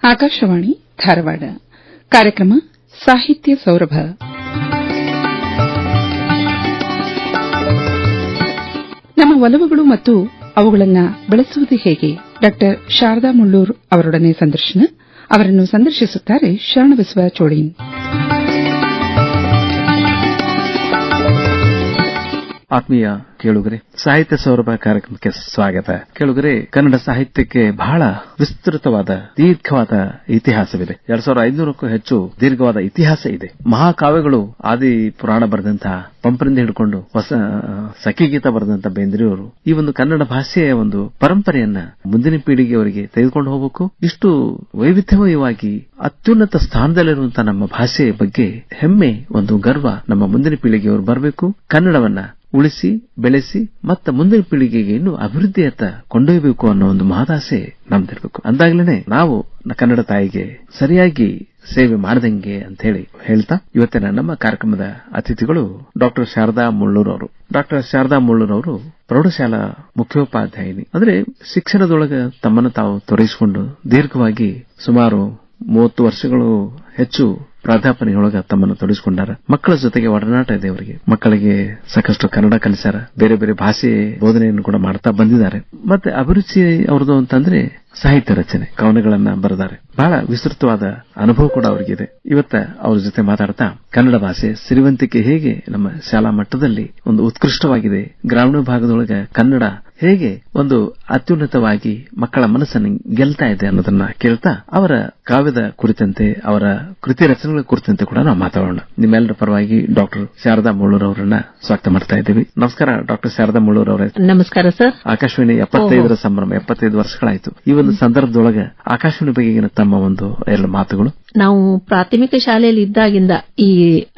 ಆಕಾಶವಾಣಿ ಧಾರವಾಡ. ಕಾರ್ಯಕ್ರಮ ಸಾಹಿತ್ಯ ಸೌರಭ. ನಮ್ಮ ಒಲವುಗಳು ಮತ್ತು ಅವುಗಳನ್ನು ಬೆಳೆಸುವುದು ಹೇಗೆ, ಡಾ ಶಾರದಾ ಮುಳ್ಳೂರ್ ಅವರೊಡನೆ ಸಂದರ್ಶನ. ಅವರನ್ನು ಸಂದರ್ಶಿಸುತ್ತಾರೆ ಶರಣಬಸವ ಚೋಳೀನ್. ಆತ್ಮೀಯ ಕೇಳುಗರೆ, ಸಾಹಿತ್ಯ ಸೌರಭ ಕಾರ್ಯಕ್ರಮಕ್ಕೆ ಸ್ವಾಗತ. ಕೇಳುಗರೆ, ಕನ್ನಡ ಸಾಹಿತ್ಯಕ್ಕೆ ಬಹಳ ವಿಸ್ತೃತವಾದ ದೀರ್ಘವಾದ ಇತಿಹಾಸವಿದೆ. 2500ಕ್ಕೂ ಹೆಚ್ಚು ದೀರ್ಘವಾದ ಇತಿಹಾಸ ಇದೆ. ಮಹಾಕಾವ್ಯಗಳು ಆದಿ ಪುರಾಣ ಬರೆದಂತಹ ಪಂಪರಿಂದ ಹಿಡ್ಕೊಂಡು ಹೊಸ ಸಖಿಗೀತ ಬರೆದಂತಹ ಬೇಂದ್ರೆಯವರು ಈ ಒಂದು ಕನ್ನಡ ಭಾಷೆಯ ಒಂದು ಪರಂಪರೆಯನ್ನ ಮುಂದಿನ ಪೀಳಿಗೆಯವರಿಗೆ ತೆಗೆದುಕೊಂಡು ಹೋಗಬೇಕು. ಇಷ್ಟು ವೈವಿಧ್ಯಮಯವಾಗಿ ಅತ್ಯುನ್ನತ ಸ್ಥಾನದಲ್ಲಿರುವಂತಹ ನಮ್ಮ ಭಾಷೆಯ ಬಗ್ಗೆ ಹೆಮ್ಮೆ, ಒಂದು ಗರ್ವ ನಮ್ಮ ಮುಂದಿನ ಪೀಳಿಗೆಯವರು ಬರಬೇಕು. ಕನ್ನಡವನ್ನ ಉಳಿಸಿ ಬೆಳೆಸಿ ಮತ್ತೆ ಮುಂದಿನ ಪೀಳಿಗೆಗೆ ಇನ್ನೂ ಅಭಿವೃದ್ಧಿಯತ್ತ ಕೊಂಡೊಯ್ಯಬೇಕು ಅನ್ನೋ ಒಂದು ಮಹದಾಸೆ ನಮ್ದಿರ್ಬೇಕು. ಅಂದಾಗ್ಲೇನೆ ನಾವು ಕನ್ನಡ ತಾಯಿಗೆ ಸರಿಯಾಗಿ ಸೇವೆ ಮಾಡದಂಗೆ ಅಂತ ಹೇಳ್ತಾ ಇವತ್ತಿನ ನಮ್ಮ ಕಾರ್ಯಕ್ರಮದ ಅತಿಥಿಗಳು ಡಾಕ್ಟರ್ ಶಾರದಾ ಮುಳ್ಳೂರ್ ಅವರು. ಡಾಕ್ಟರ್ ಶಾರದಾ ಮುಳ್ಳೂರ್ ಅವರು ಪ್ರೌಢಶಾಲಾ ಮುಖ್ಯೋಪಾಧ್ಯಾಯಿನಿ. ಅಂದ್ರೆ ಶಿಕ್ಷಣದೊಳಗೆ ತಮ್ಮನ್ನು ತಾವು ತೊಡಗಿಸಿಕೊಂಡು ದೀರ್ಘವಾಗಿ ಸುಮಾರು 30 ವರ್ಷಗಳು ಹೆಚ್ಚು ಪ್ರಾಧ್ಯಾಪನೆಯೊಳಗ ತಮ್ಮನ್ನು ತೊಡಗಿಸಿಕೊಂಡಾರ. ಮಕ್ಕಳ ಜೊತೆಗೆ ಒಡನಾಟ ಇದೆ ಅವರಿಗೆ. ಮಕ್ಕಳಿಗೆ ಸಾಕಷ್ಟು ಕನ್ನಡ ಕಲಿಸಾರ, ಬೇರೆ ಬೇರೆ ಭಾಷೆ ಬೋಧನೆಯನ್ನು ಕೂಡ ಮಾಡ್ತಾ ಬಂದಿದ್ದಾರೆ. ಮತ್ತೆ ಅಭಿರುಚಿ ಅವರದು ಅಂತಂದ್ರೆ ಸಾಹಿತ್ಯ ರಚನೆ, ಕವನಗಳನ್ನ ಬರೆದಾರೆ. ಬಹಳ ವಿಸ್ತೃತವಾದ ಅನುಭವ ಕೂಡ ಅವರಿಗಿದೆ. ಇವತ್ತ ಅವ್ರ ಜೊತೆ ಮಾತಾಡ್ತಾ ಕನ್ನಡ ಭಾಷೆ ಸಿರಿವಂತಿಕೆ ಹೇಗೆ ನಮ್ಮ ಶಾಲಾ ಮಟ್ಟದಲ್ಲಿ ಒಂದು ಉತ್ಕೃಷ್ಟವಾಗಿದೆ, ಗ್ರಾಮೀಣ ಭಾಗದೊಳಗೆ ಕನ್ನಡ ಹೇಗೆ ಒಂದು ಅತ್ಯುನ್ನತವಾಗಿ ಮಕ್ಕಳ ಮನಸ್ಸನ್ನು ಗೆಲ್ತಾ ಇದೆ ಅನ್ನೋದನ್ನ ಕೇಳ್ತಾ ಅವರ ಕಾವ್ಯದ ಕುರಿತಂತೆ, ಅವರ ಕೃತಿ ರಚನೆಗಳ ಕುರಿತಂತೆ ಕೂಡ ನಾವು ಮಾತಾಡೋಣ. ನಿಮ್ಮೆಲ್ಲರ ಪರವಾಗಿ ಡಾಕ್ಟರ್ ಶಾರದಾ ಮುಳ್ಳೂರ್ ಅವರನ್ನ ಸ್ವಾಗತ ಮಾಡ್ತಾ ಇದ್ದೀವಿ. ನಮಸ್ಕಾರ ಡಾಕ್ಟರ್ ಶಾರದಾ ಮುಳ್ಳೂರ್ ಅವರೇ. ನಮಸ್ಕಾರ ಸರ್. ಆಕಾಶವಾಣಿ 75ರ ಸಂಭ್ರಮ, 75 ವರ್ಷಗಳಾಯ್ತು. ಈ ಒಂದು ಸಂದರ್ಭದೊಳಗೆ ಆಕಾಶವಾಣಿ ಬಗೆಗಿನ ತಮ್ಮ ಒಂದು 2 ಮಾತುಗಳು. ನಾವು ಪ್ರಾಥಮಿಕ ಶಾಲೆಯಲ್ಲಿ ಇದ್ದಾಗಿಂದ ಈ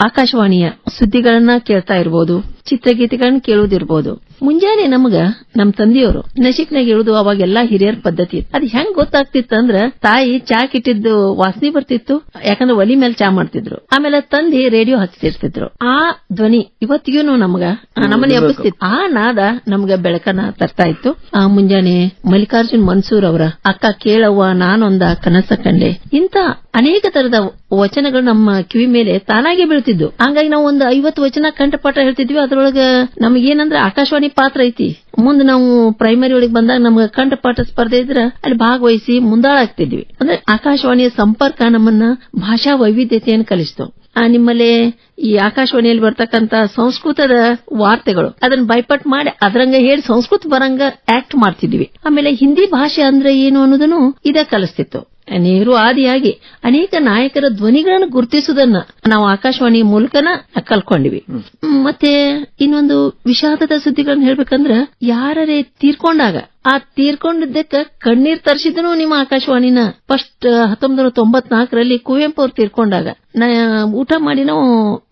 ಆಕಾಶವಾಣಿಯ ಸುದ್ದಿಗಳನ್ನ ಕೇಳ್ತಾ ಇರಬಹುದು, ಚಿತ್ರಗೀತೆಗಳನ್ನ ಕೇಳುವುದಿರಬಹುದು. ಮುಂಜಾನೆ ನಮಗ ನಮ್ ತಂದೆಯವರು ನಶಿಕ್ನಾಗ ಹೇಳುದು ಅವಾಗೆಲ್ಲಾ ಹಿರಿಯರ ಪದ್ಧತಿ. ಅದ್ ಹೆಂಗ್ ಗೊತ್ತಾಗ್ತಿತ್ತಂದ್ರ ತಾಯಿ ಚಾ ಕಿಟ್ಟಿದ್ದು ವಾಸನೆ ಬರ್ತಿತ್ತು, ಯಾಕಂದ್ರೆ ಒಲಿ ಮೇಲೆ ಚಾ ಮಾಡ್ತಿದ್ರು. ಆಮೇಲೆ ತಂದಿ ರೇಡಿಯೋ ಹಚ್ತಿರ್ತಿದ್ರು. ಆ ಧ್ವನಿ ಇವತ್ತಿಗೂ ನಮಗ ನಮ್ಮನೆ ಹಬ್ಬಿಸ್ತಿತ್ತು. ಆ ನಾದ ನಮ್ಗ ಬೆಳಕನ್ನ ತರ್ತಾ ಇತ್ತು. ಆ ಮುಂಜಾನೆ ಮಲ್ಲಿಕಾರ್ಜುನ್ ಮನ್ಸೂರ್ ಅವರ ಅಕ್ಕ ಕೇಳವ್ವ ನಾನೊಂದ ಕನಸ ಕಂಡೆ, ಇಂತ ಅನೇಕ ತರದ ವಚನಗಳು ನಮ್ಮ ಕಿವಿ ಮೇಲೆ ತಾನಾಗೆ ಬೀಳ್ತಿದ್ವು. ಹಂಗಾಗಿ ನಾವು ಒಂದು 50 ವಚನ ಕಂಠಪಾಠ ಹೇಳ್ತಿದ್ವಿ. ಅದ್ರೊಳಗ ನಮಗೇನಂದ್ರೆ ಆಕಾಶವಾಣಿ ಪಾತ್ರ ಐತಿ. ಮುಂದೆ ನಾವು ಪ್ರೈಮರಿ ಒಳಗೆ ಬಂದಾಗ ನಮ್ಗೆ ಕಂಠಪಾಠ ಸ್ಪರ್ಧೆ ಇದ್ರ ಅಲ್ಲಿ ಭಾಗವಹಿಸಿ ಮುಂದಾಳಾಗ್ತಿದ್ವಿ. ಅಂದ್ರೆ ಆಕಾಶವಾಣಿಯ ಸಂಪರ್ಕ ನಮ್ಮನ್ನ ಭಾಷಾ ವೈವಿಧ್ಯತೆಯನ್ನು ಕಲಿಸ್ತು. ನಿಮ್ಮಲ್ಲಿ ಈ ಆಕಾಶವಾಣಿಯಲ್ಲಿ ಬರ್ತಕ್ಕಂತ ಸಂಸ್ಕೃತದ ವಾರ್ತೆಗಳು ಅದನ್ನ ಬೈಪಟ್ ಮಾಡಿ ಅದರಂಗ ಹೇಳಿ ಸಂಸ್ಕೃತ ಬರಂಗ ಆಕ್ಟ್ ಮಾಡ್ತಿದ್ವಿ. ಆಮೇಲೆ ಹಿಂದಿ ಭಾಷೆ ಅಂದ್ರೆ ಏನು ಅನ್ನೋದನ್ನು ಇದ ಕಲಿಸ್ತಿತ್ತು. ನೆಹರು ಆದಿಯಾಗಿ ಅನೇಕ ನಾಯಕರ ಧ್ವನಿಗಳನ್ನು ಗುರುತಿಸುವುದನ್ನ ನಾವು ಆಕಾಶವಾಣಿ ಮೂಲಕನ ಕಲ್ಕೊಂಡಿವಿ. ಮತ್ತೆ ಇನ್ನೊಂದು ವಿಷಾದದ ಸುದ್ದಿಗಳನ್ನ ಹೇಳ್ಬೇಕಂದ್ರ, ಯಾರೇ ತೀರ್ಕೊಂಡಾಗ ಆ ತೀರ್ಕೊಂಡಿದ್ದಕ್ಕ ಕಣ್ಣೀರ್ ತರಿಸಿದನು ನಿಮ್ಮ ಆಕಾಶವಾಣಿನ. ಫಸ್ಟ್ 1994ರಲ್ಲಿ ಕುವೆಂಪು ಅವ್ರು ತೀರ್ಕೊಂಡಾಗ ನಾ ಊಟ ಮಾಡಿ ನಾವು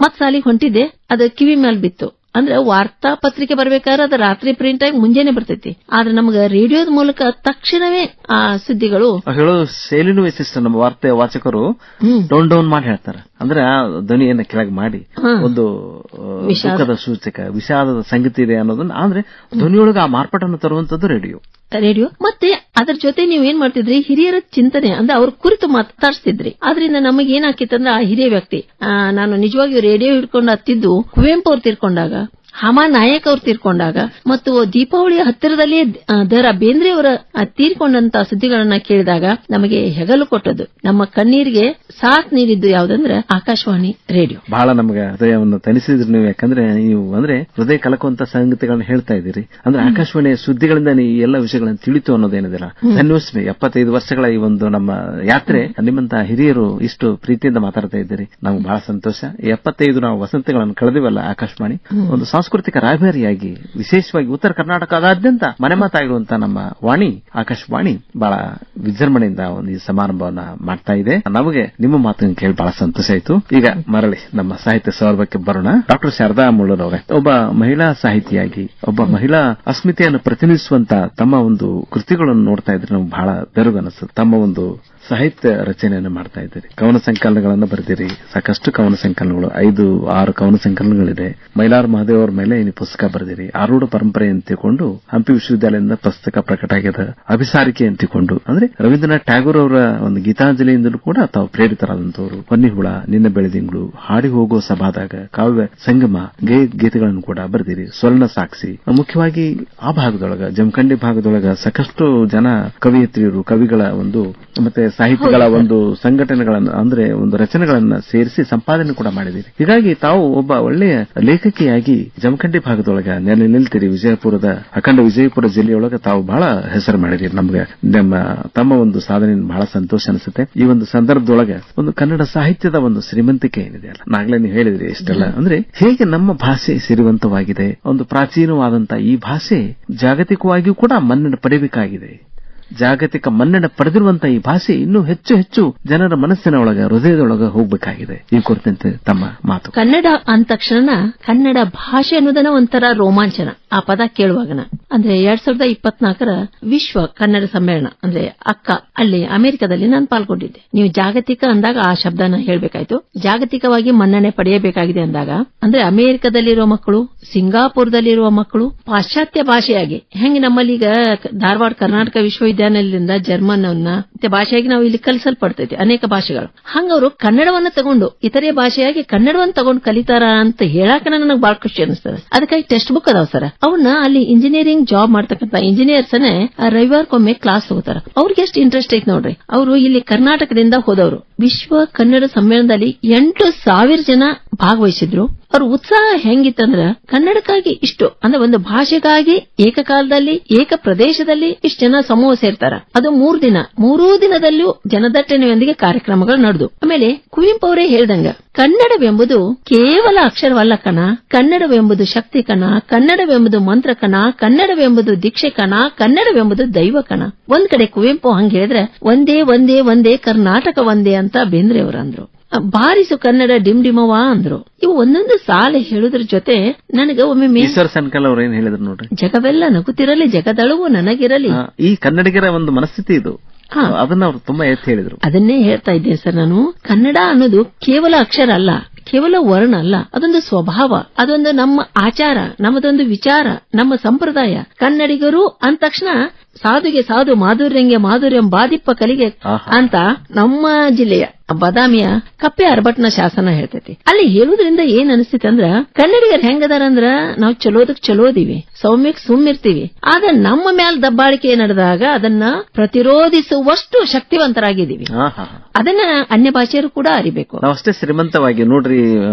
ಮತ್ ಸಾಲಿಗೆ ಹೊಂಟಿದ್ದೆ, ಅದ ಕಿವಿ ಮೇಲೆ ಬಿತ್ತು. ಅಂದ್ರೆ ವಾರ್ತಾ ಪತ್ರಿಕೆ ಬರ್ಬೇಕಾದ್ರೆ ಅದ ರಾತ್ರಿ ಪ್ರಿಂಟ್ ಆಗಿ ಮುಂಜಾನೆ ಬರ್ತೈತಿ. ಆದ್ರೆ ನಮಗ ರೇಡಿಯೋದ ಮೂಲಕ ತಕ್ಷಣವೇ ಆ ಸುದ್ದಿಗಳು ಹೇಳೋದು ಶೈಲಿನೂ ವಿಶಿಷ್ಟ. ನಮ್ಮ ವಾರ್ತೆ ವಾಚಕರು ಡೌನ್ ಮಾಡಿ ಹೇಳ್ತಾರೆ. ಅಂದ್ರೆ ಆ ಧ್ವನಿಯನ್ನ ಕೆಳಗೆ ಮಾಡಿ ಒಂದು ದುಃಖದ ಸೂಚಕ, ವಿಷಾದದ ಸಂಗತಿ ಇದೆ ಅನ್ನೋದನ್ನ, ಅಂದ್ರೆ ಧ್ವನಿಯೊಳಗೆ ಆ ಮಾರ್ಪಾಟನ್ನು ತರುವಂತದ್ದು ರೇಡಿಯೋ. ಮತ್ತೆ ಅದ್ರ ಜೊತೆ ನೀವ್ ಏನ್ ಮಾಡ್ತಿದ್ರಿ, ಹಿರಿಯರ ಚಿಂತನೆ ಅಂದ್ರೆ ಅವ್ರ ಕುರಿತು ಮಾತಾಡ್ತಿದ್ರಿ. ಆದ್ರಿಂದ ನಮಗ್ ಏನಾಕಿತ್ತಂದ್ರೆ ಆ ಹಿರಿಯ ವ್ಯಕ್ತಿ, ನಾನು ನಿಜವಾಗಿಯೂ ರೇಡಿಯೋ ಹಿಡ್ಕೊಂಡು ಹತ್ತಿದ್ದು ಕುವೆಂಪು ಅವ್ರು ತೀರ್ಕೊಂಡಾಗ, ಹಾಮಾ ನಾಯಕ್ ಅವ್ರು ತೀರ್ಕೊಂಡಾಗ, ಮತ್ತು ದೀಪಾವಳಿಯ ಹತ್ತಿರದಲ್ಲಿ ದರ ಬೇಂದ್ರೆ ಅವರ ತೀರ್ಕೊಂಡಂತ ಸುದ್ದಿಗಳನ್ನ ಕೇಳಿದಾಗ ನಮಗೆ ಹೆಗಲು ಕೊಟ್ಟದ್ದು, ನಮ್ಮ ಕಣ್ಣೀರಿಗೆ ಸಾಥ್ ನೀಡಿದ್ದು ಯಾವ್ದಂದ್ರೆ ಆಕಾಶವಾಣಿ ರೇಡಿಯೋ. ಬಹಳ ನಮಗೆ ಹೃದಯವನ್ನು ತನಿಸಿದ್ರಿ ನೀವು. ಯಾಕಂದ್ರೆ ನೀವು ಅಂದ್ರೆ ಹೃದಯ ಕಲಕುವಂತ ಸಂಗತಿಗಳನ್ನ ಹೇಳ್ತಾ ಇದ್ದೀರಿ. ಅಂದ್ರೆ ಆಕಾಶವಾಣಿಯ ಸುದ್ದಿಗಳಿಂದ ಈ ಎಲ್ಲ ವಿಷಯಗಳನ್ನು ತಿಳಿತು ಅನ್ನೋದೇನಿದಿಲ್ಲ. ಧನ್ಯವಾದ. 75 ವರ್ಷಗಳ ಈ ಒಂದು ನಮ್ಮ ಯಾತ್ರೆ, ನಿಮ್ಮಂತ ಹಿರಿಯರು ಇಷ್ಟು ಪ್ರೀತಿಯಿಂದ ಮಾತಾಡ್ತಾ ಇದ್ದೀರಿ, ನಮ್ಗೆ ಬಹಳ ಸಂತೋಷ. 75 ನಾವು ವಸಂತಗಳನ್ನು ಕಳೆದಿವಲ್ಲ, ಆಕಾಶವಾಣಿ ಒಂದು ಸಾಂಸ್ಕೃತಿಕ ರಾಯಭಾರಿಯಾಗಿ ವಿಶೇಷವಾಗಿ ಉತ್ತರ ಕರ್ನಾಟಕದಾದ್ಯಂತ ಮನೆ ಮಾತಾಗಿರುವಂತಹ ನಮ್ಮ ವಾಣಿ ಆಕಾಶವಾಣಿ ಬಹಳ ವಿಜೃಂಭಣೆಯಿಂದ ಒಂದು ಈ ಸಮಾರಂಭವನ್ನ ಮಾಡ್ತಾ ಇದೆ. ನಮಗೆ ನಿಮ್ಮ ಮಾತನ್ನು ಕೇಳಿ ಬಹಳ ಸಂತೋಷ ಆಯಿತು. ಈಗ ಮರಳಿ ನಮ್ಮ ಸಾಹಿತ್ಯ ಸೌರಭಕ್ಕೆ ಬರೋಣ. ಡಾಕ್ಟರ್ ಶಾರದಾ ಮುಳ್ಳೂರ್ ಅವರೇ, ಒಬ್ಬ ಮಹಿಳಾ ಸಾಹಿತಿಯಾಗಿ, ಒಬ್ಬ ಮಹಿಳಾ ಅಸ್ಮಿತೆಯನ್ನು ಪ್ರತಿನಿಧಿಸುವಂತ ತಮ್ಮ ಒಂದು ಕೃತಿಗಳನ್ನು ನೋಡ್ತಾ ಇದ್ರೆ ನಮ್ಗೆ ಬಹಳ ಬೆರಗು ಅನಿಸುತ್ತೆ. ತಮ್ಮ ಒಂದು ಸಾಹಿತ್ಯ ರಚನೆಯನ್ನು ಮಾಡ್ತಾ ಇದ್ದೀರಿ. ಕವನ ಸಂಕಲನಗಳನ್ನು ಬರೆದಿರಿ. ಸಾಕಷ್ಟು ಕವನ ಸಂಕಲನಗಳು 5-6 ಕವನ ಸಂಕಲನಗಳಿದೆ. ಮೈಲಾರ ಮಹದೇವ್ ಅವರ ಮೇಲೆ ನೀವು ಪುಸ್ತಕ ಬರೆದಿರಿ. ಆರೂಢ ಪರಂಪರೆ ಅಂತಿಕೊಂಡು ಹಂಪಿ ವಿಶ್ವವಿದ್ಯಾಲಯದಿಂದ ಪುಸ್ತಕ ಪ್ರಕಟ ಆಗಿದೆ. ಅಭಿಸಾರಿಕೆ ಅಂತಿಕೊಂಡು ಅಂದ್ರೆ ರವೀಂದ್ರನಾಥ್ ಟ್ಯಾಗೋರ್ ಅವರ ಒಂದು ಗೀತಾಂಜಲಿಯಿಂದಲೂ ಕೂಡ ತಾವು ಪ್ರೇರಿತರಾದಂತವರು. ಹೊನ್ನಿಹುಳ, ನಿನ್ನ ಬೆಳೆದಿಂಗಳು, ಹಾಡಿ ಹೋಗೋ ಸಭಾದಾಗ, ಕಾವ್ಯ ಸಂಗಮ, ಗೀತೆಗಳನ್ನು ಕೂಡ ಬರೆದಿರಿ. ಸ್ವರ್ಣ ಸಾಕ್ಷಿ. ಮುಖ್ಯವಾಗಿ ಆ ಭಾಗದೊಳಗ, ಜಮಖಂಡಿ ಭಾಗದೊಳಗ ಸಾಕಷ್ಟು ಜನ ಕವಿಯತ್ರಿಯರು, ಕವಿಗಳ ಒಂದು ಮತ್ತೆ ಸಾಹಿತ್ಯಗಳ ಒಂದು ಸಂಘಟನೆಗಳನ್ನ ಅಂದ್ರೆ ಒಂದು ರಚನೆಗಳನ್ನ ಸೇರಿಸಿ ಸಂಪಾದನೆ ಕೂಡ ಮಾಡಿದಿರಿ. ಹೀಗಾಗಿ ತಾವು ಒಬ್ಬ ಒಳ್ಳೆಯ ಲೇಖಕಿಯಾಗಿ ಜಮಖಂಡಿ ಭಾಗದೊಳಗ ನೆಲೆ ನಿಲ್ತೀರಿ. ವಿಜಯಪುರದ ಅಖಂಡ ವಿಜಯಪುರ ಜಿಲ್ಲೆಯೊಳಗ ತಾವು ಬಹಳ ಹೆಸರು ಮಾಡಿದಿರಿ. ನಮಗೆ ತಮ್ಮ ಒಂದು ಸಾಧನೆ ಬಹಳ ಸಂತೋಷ ಅನಿಸುತ್ತೆ. ಈ ಒಂದು ಸಂದರ್ಭದೊಳಗ ಒಂದು ಕನ್ನಡ ಸಾಹಿತ್ಯದ ಒಂದು ಶ್ರೀಮಂತಿಕೆ ಏನಿದೆ ಅಲ್ಲ, ನಾಗಲೇ ನೀವು ಹೇಳಿದ್ರಿ ಇಷ್ಟೆಲ್ಲ, ಅಂದ್ರೆ ಹೇಗೆ ನಮ್ಮ ಭಾಷೆ ಸಿರಿವಂತವಾಗಿದೆ. ಒಂದು ಪ್ರಾಚೀನವಾದಂತಹ ಈ ಭಾಷೆ ಜಾಗತಿಕವಾಗಿಯೂ ಕೂಡ ಮನ್ನಣೆ ಪಡೆಯಬೇಕಾಗಿದೆ. ಜಾಗತಿಕ ಮನ್ನಣೆ ಪಡೆದಿರುವಂತಹ ಈ ಭಾಷೆ ಇನ್ನೂ ಹೆಚ್ಚು ಹೆಚ್ಚು ಜನರ ಮನಸ್ಸಿನ ಒಳಗ, ಹೃದಯದೊಳಗ ಹೋಗಬೇಕಾಗಿದೆ. ಈ ಕುರಿತಂತೆ ತಮ್ಮ ಮಾತು. ಕನ್ನಡ ಅಂದ ತಕ್ಷಣ ಕನ್ನಡ ಭಾಷೆ ಅನ್ನೋದನ್ನ ಒಂಥರ ರೋಮಾಂಚನ ಆ ಪದ ಕೇಳುವಾಗನ. ಅಂದ್ರೆ 2024ರ ವಿಶ್ವ ಕನ್ನಡ ಸಮ್ಮೇಳನ ಅಂದ್ರೆ ಅಕ್ಕ ಅಲ್ಲಿ ಅಮೆರಿಕದಲ್ಲಿ ನಾನು ಪಾಲ್ಗೊಂಡಿದ್ದೆ. ನೀವು ಜಾಗತಿಕ ಅಂದಾಗ ಆ ಶಬ್ದನ ಹೇಳ್ಬೇಕಾಯ್ತು. ಜಾಗತಿಕವಾಗಿ ಮನ್ನಣೆ ಪಡೆಯಬೇಕಾಗಿದೆ ಅಂದಾಗ ಅಂದ್ರೆ ಅಮೆರಿಕದಲ್ಲಿರುವ ಮಕ್ಕಳು, ಸಿಂಗಾಪುರದಲ್ಲಿರುವ ಮಕ್ಕಳು ಪಾಶ್ಚಾತ್ಯ ಭಾಷೆಯಾಗಿ ಹೆಂಗೆ ನಮ್ಮಲ್ಲಿ ಈಗ ಧಾರವಾಡ ಕರ್ನಾಟಕ ವಿಶ್ವವಿದ್ಯಾನಿಲಯದಿಂದ ಜರ್ಮನ್ ಮತ್ತೆ ಭಾಷೆಯಾಗಿ ನಾವು ಇಲ್ಲಿ ಕಲಿಸಲ್ಪಡ್ತೈತಿ ಅನೇಕ ಭಾಷೆಗಳು. ಹಂಗವರು ಕನ್ನಡವನ್ನ ತಗೊಂಡು ಇತರೆ ಭಾಷೆಯಾಗಿ ಕನ್ನಡವನ್ನ ತಗೊಂಡು ಕಲಿತಾರ ಅಂತ ಹೇಳಾಕ ನನಗೆ ಬಹಳ ಖುಷಿ ಅನಿಸ್ತದೆ. ಅದಕ್ಕಾಗಿ ಟೆಕ್ಸ್ಟ್ ಬುಕ್ ಅದಾವ ಸರ್. ಅವನ್ನ ಅಲ್ಲಿ ಇಂಜಿನಿಯರಿಂಗ್ ಜಾಬ್ ಮಾಡ್ತಕ್ಕಂಥ ಇಂಜಿನಿಯರ್ಸ್ ರವಿವಾರಕ್ಕೊಮ್ಮೆ ಕ್ಲಾಸ್ ಹೋಗ್ತಾರ. ಅವ್ರಿಗೆ ಎಷ್ಟು ಇಂಟ್ರೆಸ್ಟ್ ಐತಿ ನೋಡ್ರಿ. ಅವರು ಇಲ್ಲಿ ಕರ್ನಾಟಕದಿಂದ ಹೋದವರು. ವಿಶ್ವ ಕನ್ನಡ ಸಮ್ಮೇಳನದಲ್ಲಿ 8,000 ಜನ ಭಾಗವಹಿಸಿದ್ರು. ಅವ್ರ ಉತ್ಸಾಹ ಹೆಂಗಿತ್ತಂದ್ರ ಕನ್ನಡಕ್ಕಾಗಿ ಇಷ್ಟು ಅಂದ್ರೆ ಒಂದು ಭಾಷೆಗಾಗಿ ಏಕಕಾಲದಲ್ಲಿ ಏಕ ಪ್ರದೇಶದಲ್ಲಿ ಇಷ್ಟು ಜನ ಸಮೂಹ ಸೇರ್ತಾರ. ಅದು 3 ದಿನ. 3 ದಿನದಲ್ಲೂ ಜನದಟ್ಟಣೆಯೊಂದಿಗೆ ಕಾರ್ಯಕ್ರಮಗಳು ನಡೆದು. ಆಮೇಲೆ ಕುವೆಂಪು ಅವರೇ ಹೇಳ್ದಂಗ ಕನ್ನಡವೆಂಬುದು ಕೇವಲ ಅಕ್ಷರವಲ್ಲ ಕಣ, ಕನ್ನಡವೆಂಬುದು ಶಕ್ತಿ ಕಣ, ಕನ್ನಡವೆಂಬುದು ಮಂತ್ರ ಕಣ, ಕನ್ನಡವೆಂಬುದು ದೀಕ್ಷೆ ಕಣ, ಕನ್ನಡವೆಂಬುದು ದೈವ ಕಣ. ಒಂದ್ ಕಡೆ ಕುವೆಂಪು ಹಂಗ ಹೇಳಿದ್ರೆ ಒಂದೇ ಒಂದೇ ಒಂದೇ ಕರ್ನಾಟಕ ಒಂದೇ ಅಂತ ಬೇಂದ್ರೆ ಅವರು ಅಂದ್ರು. ಬಾರಿಸು ಕನ್ನಡ ಡಿಮ್ಡಿಮವಾ ಅಂದ್ರು. ಇವು ಒಂದೊಂದು ಸಾಲ ಹೇಳುದ್ರ ಜೊತೆ ನನಗೆ ಒಮ್ಮೆ ಈಶ್ವರ ಸನ್ಕಲ್ ಅವ್ರು ಏನ್ ಹೇಳಿದ್ರು ನೋಡ್ರಿ, ಜಗವೆಲ್ಲ ನಗುತ್ತಿರಲಿ ಜಗದಳವು ನನಗಿರಲಿ. ಈ ಕನ್ನಡಿಗರ ಒಂದು ಮನಸ್ಥಿತಿ ಇದು. ಅದನ್ನ ಅವ್ರು ತುಂಬಾ ಎತ್ತಿ ಹೇಳಿದ್ರು. ಅದನ್ನೇ ಹೇಳ್ತಾ ಇದ್ದೇನೆ ಸರ್ ನಾನು. ಕನ್ನಡ ಅನ್ನೋದು ಕೇವಲ ಅಕ್ಷರ ಅಲ್ಲ, ಕೇವಲ ವರ್ಣ ಅಲ್ಲ, ಅದೊಂದು ಸ್ವಭಾವ, ಅದೊಂದು ನಮ್ಮ ಆಚಾರ, ನಮ್ಮದೊಂದು ವಿಚಾರ, ನಮ್ಮ ಸಂಪ್ರದಾಯ. ಕನ್ನಡಿಗರು ಅಂದ ತಕ್ಷಣ ಸಾಧುಗೆ ಸಾಧು, ಮಾಧುರ್ಯಂಗೆ ಮಾಧುರ್ಯಂ, ಬಾದಿಪ್ಪ ಕಲಿಗೆ ಅಂತ ನಮ್ಮ ಜಿಲ್ಲೆಯ ಬಾದಾಮಿಯ ಕಪ್ಪೆ ಅರಬಟ್ನ ಶಾಸನ ಹೇಳ್ತೈತಿ. ಅಲ್ಲಿ ಹೇಳುದ್ರಿಂದ ಏನ್ ಅನಿಸ್ತೈತಿ ಅಂದ್ರ ಕನ್ನಡಿಗರು ಹೆಂಗದಾರಂದ್ರ ನಾವು ಚಲೋದಕ್ ಚಲೋದಿವಿ, ಸೌಮ್ಯಕ್ ಸುಮ್ಮಿರ್ತೀವಿ. ಆದ್ರೆ ನಮ್ಮ ಮ್ಯಾಲ ದಬ್ಬಾಳಿಕೆ ನಡೆದಾಗ ಅದನ್ನ ಪ್ರತಿರೋಧಿಸುವಷ್ಟು ಶಕ್ತಿವಂತರಾಗಿದ್ದೀವಿ. ಅದನ್ನ ಅನ್ಯ ಭಾಷೆಯರು ಕೂಡ ಅರಿಬೇಕು. ನಾವಷ್ಟೇ ಶ್ರೀಮಂತವಾಗಿ ನೋಡ್ರಿ.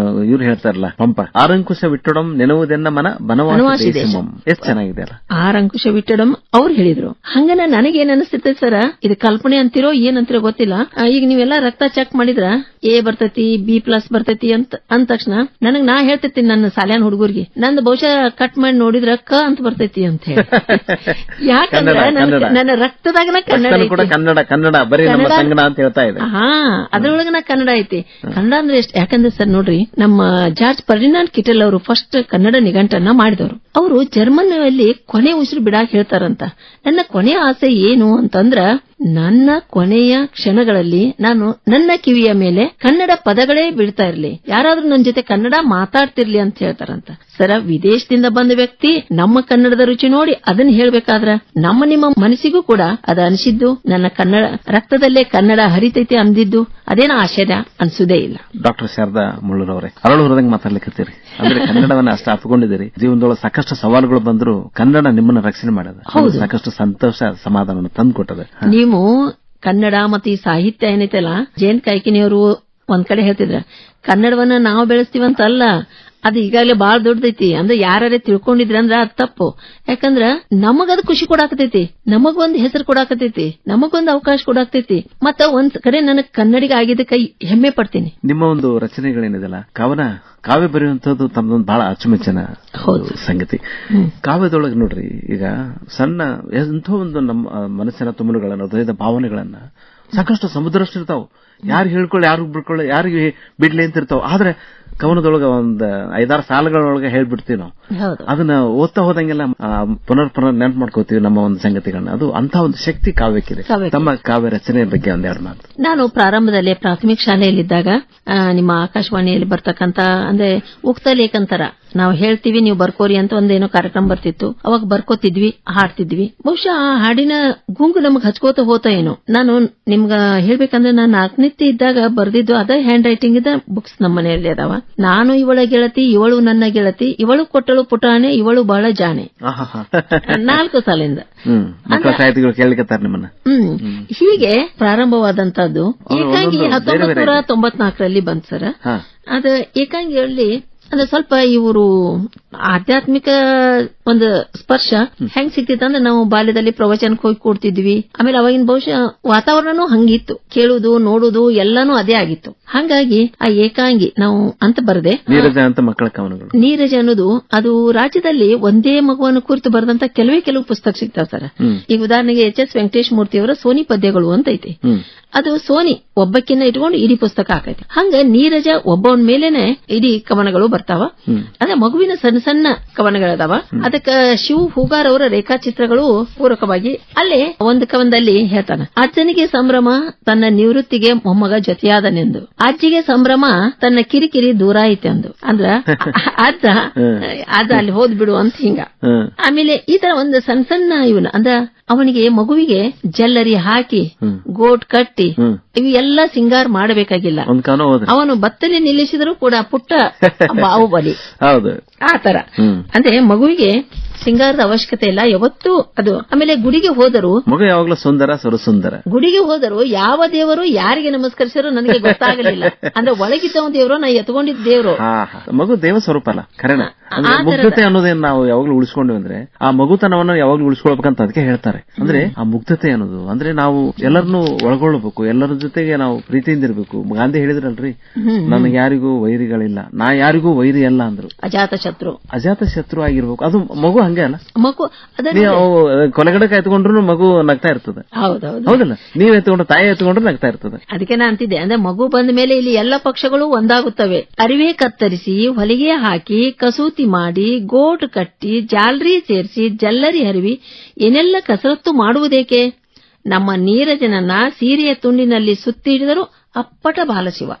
ಇವ್ರು ಹೇಳ್ತಾರಲ್ಲ ಪಂಪ, ಆರಂಕುಶ ವಿಟ್ಟಡಂ ನೆನವುದೆನ್ನ ಮನ ಬನವಾಸಿ ದೇಶಮಂ. ಎಷ್ಟು ಚೆನ್ನಾಗಿದೆ ಅಲ್ಲ. ಆರಂಕುಶ ವಿಟ್ಟಡಂ ಅವ್ರು ಹೇಳಿದ್ರು. ಹಂಗನ ನನಗೇನ್ ಅನಿಸ್ತೈತೆ ಸರ್, ಇದು ಕಲ್ಪನೆ ಅಂತಿರೋ ಏನಂತಿರೋ ಗೊತ್ತಿಲ್ಲ. ಈಗ ನೀವೆಲ್ಲ ರಕ್ತ ಚೆಕ್ ಮಾಡಿದ್ರ ಎ ಬರ್ತೈತಿ, B+ ಬರ್ತೈತಿ ಅಂತ ಅಂದ ತಕ್ಷಣ ನನಗ್ ನಾ ಹೇಳ್ತೈತಿ ನನ್ನ ಸಾಲ್ಯಾನ್ ಹುಡುಗರಿಗೆ, ನಂದು ಬಹುಶಃ ಕಟ್ ಮಾಡಿ ನೋಡಿದ್ರ ಕ ಅಂತ ಬರ್ತೈತಿ ಅಂತ ಹೇಳಿ. ಯಾಕಂದ್ರೆ ನನ್ನ ರಕ್ತದಾಗನ ಕನ್ನಡ ಬರೀ ಸಂಗಣ ಅಂತ ಹೇಳ್ತಾ ಇದೆ. ಅದ್ರೊಳಗನ ಕನ್ನಡ ಐತಿ. ಕನ್ನಡ ಅಂದ್ರೆ ಎಷ್ಟು? ಯಾಕಂದ್ರೆ ಸರ್ ನೋಡ್ರಿ, ನಮ್ಮ ಜಾರ್ಜ್ ಫರ್ಡಿನಾಂಡ್ ಕಿಟೆಲ್ ಅವರು ಫಸ್ಟ್ ಕನ್ನಡ ನಿಘಂಟನ್ನ ಮಾಡಿದವರು. ಅವರು ಜರ್ಮನ್ ಅಲ್ಲಿ ಕೊನೆ ಉಸಿರು ಬಿಡಾಕ್ ಹೇಳ್ತಾರಂತ. ನನ್ನ ಕೊನೆಯ ಆಸೆ ಏನು ಅಂತಂದ್ರ ನನ್ನ ಕೊನೆಯ ಕ್ಷಣಗಳಲ್ಲಿ ನಾನು ನನ್ನ ಕಿವಿಯ ಮೇಲೆ ಕನ್ನಡ ಪದಗಳೇ ಬೀಳ್ತಾ ಇರ್ಲಿ, ಯಾರಾದ್ರೂ ನನ್ನ ಜೊತೆ ಕನ್ನಡ ಮಾತಾಡ್ತಿರ್ಲಿ ಅಂತ ಹೇಳ್ತಾರಂತ. ಸರ, ವಿದೇಶದಿಂದ ಬಂದ ವ್ಯಕ್ತಿ ನಮ್ಮ ಕನ್ನಡದ ರುಚಿ ನೋಡಿ ಅದನ್ನ ಹೇಳ್ಬೇಕಾದ್ರ ನಿಮ್ಮ ಮನಸ್ಸಿಗೂ ಕೂಡ ಅದ ಅನಿಸಿದ್ದು, ನನ್ನ ಕನ್ನಡ ರಕ್ತದಲ್ಲೇ ಕನ್ನಡ ಹರಿತೈತಿ ಅಂದಿದ್ದು ಅದೇನೋ ಆಶ್ಚರ್ಯ ಅನ್ಸುದೇ ಇಲ್ಲ. ಡಾಕ್ಟರ್ ಶಾರದಾ ಮುಳ್ಳೂರ್ ಅವರೇ, ಅರಳು ಹೊರದಂಗೆ ಮಾತಾಡ್ಲಿಕ್ಕತ್ತೀರಿ. ಅಂದ್ರೆ ಕನ್ನಡವನ್ನ ಅಷ್ಟು ಅಪ್ಕೊಂಡಿದ್ದೀರಿ. ಜೀವನದೊಳಗೆ ಸಾಕಷ್ಟು ಸವಾಲುಗಳು ಬಂದ್ರು ಕನ್ನಡ ನಿಮ್ಮನ್ನ ರಕ್ಷಣೆ ಮಾಡದ, ಸಾಕಷ್ಟು ಸಂತೋಷ ಸಮಾಧಾನ ತಂದು ಕೊಟ್ಟದೆ. ನೀವು ಕನ್ನಡ ಮತ್ತು ಈ ಸಾಹಿತ್ಯ ಏನೈತಲ್ಲ, ಜಯಂತ್ ಕಾಯ್ಕಿಣಿಯವರು ಒಂದ್ ಕಡೆ ಹೇಳ್ತಿದ್ರ, ಕನ್ನಡವನ್ನ ನಾವು ಬೆಳೆಸ್ತೀವಂತಲ್ಲ, ಅದು ಈಗಾಗಲೇ ಬಾಳ ದೊಡ್ಡದೈತಿ. ಅಂದ್ರೆ ಯಾರೇ ತಿಳ್ಕೊಂಡಿದ್ರ ಅಂದ್ರ ಅದು ತಪ್ಪು. ಯಾಕಂದ್ರ ನಮಗದು ಖುಷಿ ಕೊಡಾಕತೈತಿ, ನಮಗೊಂದು ಹೆಸರು ಕೊಡಾಕತೈತಿ, ನಮಗೊಂದು ಅವಕಾಶ ಕೊಡಾಕತೈತಿ. ಮತ್ತ ಒಂದ್ ಕಡೆ ನನಗ್ ಕನ್ನಡಿಗ ಆಗಿದ್ದಕ್ಕೆ ಹೆಮ್ಮೆ ಪಡ್ತೀನಿ. ನಿಮ್ಮ ಒಂದು ರಚನೆಗಳೇನಿದೆಲ್ಲ, ಕಾವ್ಯ ಬರೆಯುವಂತದ್ದು ತಮ್ಮದೊಂದು ಬಹಳ ಅಚ್ಚುಮೆಚ್ಚಿನ ಸಂಗತಿ. ಕಾವ್ಯದೊಳಗೆ ನೋಡ್ರಿ, ಈಗ ಸಣ್ಣ ಎಂಥ ಒಂದು ನಮ್ಮ ಮನಸ್ಸಿನ ತುಮುಲುಗಳನ್ನ, ಹೃದಯದ ಭಾವನೆಗಳನ್ನ ಸಾಕಷ್ಟು ಸಮುದ್ರಷ್ಟು ಇರ್ತಾವ. ಯಾರು ಹೇಳ್ಕೊಳ್ಳಿ, ಯಾರು ಬಿಡ್ಕೊಳ್ಳಿ, ಯಾರಿಗೆ ಬಿಡ್ಲಿ ಅಂತ ಇರ್ತಾವ. ಆದ್ರೆ ಕವನದೊಳಗ ಒಂದ್ 5-6 ಸಾಲುಗಳೊಳಗೆ ಹೇಳ್ಬಿಡ್ತೀವಿ ನಾವು. ಅದನ್ನ ಓದ್ತಾ ಹೋದಂಗೆಲ್ಲ ಪುನರ್ ನೆನಪು ಮಾಡ್ಕೋತೀವಿ ನಮ್ಮ ಒಂದು ಸಂಗತಿಗಳನ್ನ. ಅದು ಅಂತ ಒಂದು ಶಕ್ತಿ ಕಾವ್ಯಕ್ಕಿದೆ. ತಮ್ಮ ಕಾವ್ಯ ರಚನೆ ಬಗ್ಗೆ ಒಂದೆರಡು ಮಾತು. ನಾನು ಪ್ರಾರಂಭದಲ್ಲಿ ಪ್ರಾಥಮಿಕ ಶಾಲೆಯಲ್ಲಿದ್ದಾಗ ನಿಮ್ಮ ಆಕಾಶವಾಣಿಯಲ್ಲಿ ಬರ್ತಕ್ಕಂತ ಅಂದ್ರೆ ಉಕ್ತ ಲೇಖಂತರ ನಾವು ಹೇಳ್ತೀವಿ, ನೀವು ಬರ್ಕೋರಿ ಅಂತ ಒಂದೇನೋ ಕಾರ್ಯಕ್ರಮ ಬರ್ತಿತ್ತು. ಅವಾಗ ಬರ್ಕೋತಿದ್ವಿ, ಹಾಡ್ತಿದ್ವಿ. ಬಹುಶಃ ಆ ಹಾಡಿನ ಗುಂಗು ನಮಗ್ ಹಚ್ಕೋತ ಹೋತ ಏನೋ. ನಾನು ನಿಮ್ಗ ಹೇಳ್ಬೇಕಂದ್ರೆ ನಾನು 4ನೇ ಇದ್ದಾಗ ಬರ್ದಿದ್ದು ಅದ ಹ್ಯಾಂಡ್ ರೈಟಿಂಗ್ ಇದ್ದ ಬುಕ್ಸ್ ನಮ್ಮ ಮನೆಯಲ್ಲಿ ಅದಾವ. ನಾನು ಇವಳ ಗೆಳತಿ, ಇವಳು ನನ್ನ ಗೆಳತಿ, ಇವಳು ಕೊಟ್ಟಳು ಪುಟಾಣೆ, ಇವಳು ಬಹಳ ಜಾಣೆ. 4 ಸಾಲಿಂದ ನಿಮ್ಮನ್ನ. ಹೀಗೆ ಪ್ರಾರಂಭವಾದಂತದ್ದು ಏಕಾಂಗಿ 1994ರಲ್ಲಿ ಬಂತು ಸರ್. ಅದ ಏಕಾಂಗಿಯಲ್ಲಿ ಅಂದ್ರೆ ಸ್ವಲ್ಪ ಇವರು ಆಧ್ಯಾತ್ಮಿಕ ಒಂದು ಸ್ಪರ್ಶ ಹೆಂಗ್ ಸಿಕ್ತಿತ್ತಂದ್ರೆ ನಾವು ಬಾಲ್ಯದಲ್ಲಿ ಪ್ರವಚನಕ್ಕೆ ಹೋಗಿ ಕೂಡ್ತಿದ್ವಿ. ಆಮೇಲೆ ಅವಾಗಿನ ಬಹುಶಃ ವಾತಾವರಣನೂ ಹಂಗಿತ್ತು, ಕೇಳುವುದು ನೋಡುವುದು ಎಲ್ಲಾನು ಅದೇ ಆಗಿತ್ತು. ಹಾಗಾಗಿ ಆ ಏಕಾಂಗಿ ನಾವು ಅಂತ ಬರದೆ ಮಕ್ಕಳ ಕವನಗಳು ನೀರಜ ಅನ್ನೋದು ಅದು ರಾಜ್ಯದಲ್ಲಿ ಒಂದೇ ಮಗುವನ್ನು ಕುರಿತು ಬರೆದಂತ ಕೆಲವು ಪುಸ್ತಕ ಸಿಗ್ತಾವ ಸರ್. ಈಗ ಉದಾಹರಣೆಗೆ HS ವೆಂಕಟೇಶ್ ಮೂರ್ತಿಯವರ ಸೋನಿ ಪದ್ಯಗಳು ಅಂತ ಐತಿ. ಅದು ಸೋನಿ ಒಬ್ಬಕ್ಕಿನ್ನ ಇಟ್ಕೊಂಡು ಇಡೀ ಪುಸ್ತಕ ಹಾಕೈತಿ. ಹಂಗ ನೀರಜ ಒಬ್ಬವನ್ ಮೇಲೇನೆ ಇಡೀ ಕವನಗಳು ಬರ್ತಾವ. ಅದೇ ಮಗುವಿನ ಸಣ್ಣ ಸಣ್ಣ ಕವನಗಳದಾವ. ಅದಕ್ಕ ಶಿವ್ ಹೂಗಾರ್ ಅವರ ರೇಖಾಚಿತ್ರಗಳು ಪೂರಕವಾಗಿ. ಅಲ್ಲೇ ಒಂದು ಕವನದಲ್ಲಿ ಹೇಳ್ತಾನ, ಅಜ್ಜನಿಗೆ ಸಂಭ್ರಮ ತನ್ನ ನಿವೃತ್ತಿಗೆ ಮೊಮ್ಮಗ ಜೊತೆಯಾದನೆಂದು, ಅಜ್ಜಿಗೆ ಸಂಭ್ರಮ ತನ್ನ ಕಿರಿಕಿರಿ ದೂರ ಐತೆಂದು. ಅಂದ್ರ ಅಜ್ಜ ಅಲ್ಲಿ ಹೋದ್ ಬಿಡು ಅಂತ ಹಿಂಗ. ಆಮೇಲೆ ಈ ತರ ಒಂದು ಸಣ್ಣ ಸಣ್ಣ ಇವನ ಅಂದ್ರ ಅವನಿಗೆ ಮಗುವಿಗೆ ಜಲ್ಲರಿ ಹಾಕಿ ಗೋಟ್ ಕಟ್ಟಿ ಇವು ಎಲ್ಲ ಸಿಂಗಾರ ಮಾಡಬೇಕಾಗಿಲ್ಲ. ಅವನು ಬತ್ತನೆ ನಿಲ್ಲಿಸಿದ್ರು ಕೂಡ ಪುಟ್ಟ ಬಾಹುಬಲಿ ಆತರ. ಅಂದ್ರೆ ಮಗುವಿಗೆ ಸಿಂಗಾರದ ಅವಶ್ಯಕತೆ ಇಲ್ಲ ಯಾವತ್ತೂ ಅದು. ಆಮೇಲೆ ಗುಡಿಗೆ ಹೋದರು ಮಗು ಯಾವಾಗ್ಲೂ ಸುಂದರ ಸುರಸುಂದರ. ಗುಡಿಗೆ ಹೋದರು ಯಾವ ದೇವರು ಯಾರಿಗೆ ನಮಸ್ಕರಿಸಿರೋ ನನಗೆ ಗೊತ್ತಾಗಲಿಲ್ಲ. ಅಂದ್ರೆ ಒಳಗಿದ್ದ ದೇವರು ನಾ ಎತ್ಕೊಂಡಿದ್ದ ದೇವರು. ಮಗು ದೇವ ಸ್ವರೂಪ ಅಲ್ಲ, ಕರೆನ. ಮುಗ್ಧತೆ ಅನ್ನೋದೇನು ನಾವು ಯಾವಾಗ್ಲೂ ಉಳಿಸ್ಕೊಂಡ್ವಿ ಅಂದ್ರೆ ಆ ಮಗುತನವನ್ನು ಯಾವಾಗ್ಲೂ ಉಳಿಸ್ಕೊಳ್ಬೇಕಂತ ಅದಕ್ಕೆ ಹೇಳ್ತಾರೆ. ಅಂದ್ರೆ ಆ ಮುಗ್ಧತೆ ಅನ್ನೋದು ಅಂದ್ರೆ ನಾವು ಎಲ್ಲರನ್ನೂ ಒಳಗೊಳ್ಳಬೇಕು, ಎಲ್ಲರ ಜೊತೆಗೆ ನಾವು ಪ್ರೀತಿಯಿಂದ ಇರಬೇಕು. ಗಾಂಧಿ ಹೇಳಿದ್ರಲ್ರಿ, ನನಗೆ ಯಾರಿಗೂ ವೈರಿಗಳಿಲ್ಲ, ನಾ ಯಾರಿಗೂ ವೈರಿ ಅಲ್ಲ ಅಂದ್ರು. ಅಜಾತ ಶತ್ರು ಆಗಿರ್ಬೇಕು. ಅದು ಮಗು ಹಂಗೆ ಅಲ್ಲ. ಮಗು ನೀವು ಕೊಲೆಗಡಕ ಎತ್ಕೊಂಡ್ರು ಮಗು ನಗ್ತಾ ಇರ್ತದೆ, ಹೌದಲ್ಲ? ನೀವ್ ಎತ್ಕೊಂಡ್ರು, ತಾಯಿ ಎತ್ಕೊಂಡ್ರು ನಗ್ತಾ ಇರ್ತದೆ. ಅದಕ್ಕೆ ನಾ ಅಂತಿದ್ದೆ, ಅಂದ್ರೆ ಮಗು ಬಂದ ಮೇಲೆ ಇಲ್ಲಿ ಎಲ್ಲ ಪಕ್ಷಗಳು ಒಂದಾಗುತ್ತವೆ. ಅರಿವೆ ಕತ್ತರಿಸಿ, ಹೊಲಿಗೆ ಹಾಕಿ, ಕಸೂತಿ ಮಾಡಿ, ಗೋಟ್ ಕಟ್ಟಿ, ಜಾಲರಿ ಸೇರಿಸಿ, ಜಲ್ಲರಿ ಹರಿವಿ ಏನೆಲ್ಲ ಕಸರತ್ತು ಮಾಡುವುದೇಕೆ? ನಮ್ಮ ನೀರಜನನ್ನ ಸೀರೆಯ ತುಂಡಿನಲ್ಲಿ ಸುತ್ತಿ ಹಿಡಿದರು ಅಪ್ಪಟ ಬಾಲಶಿವ.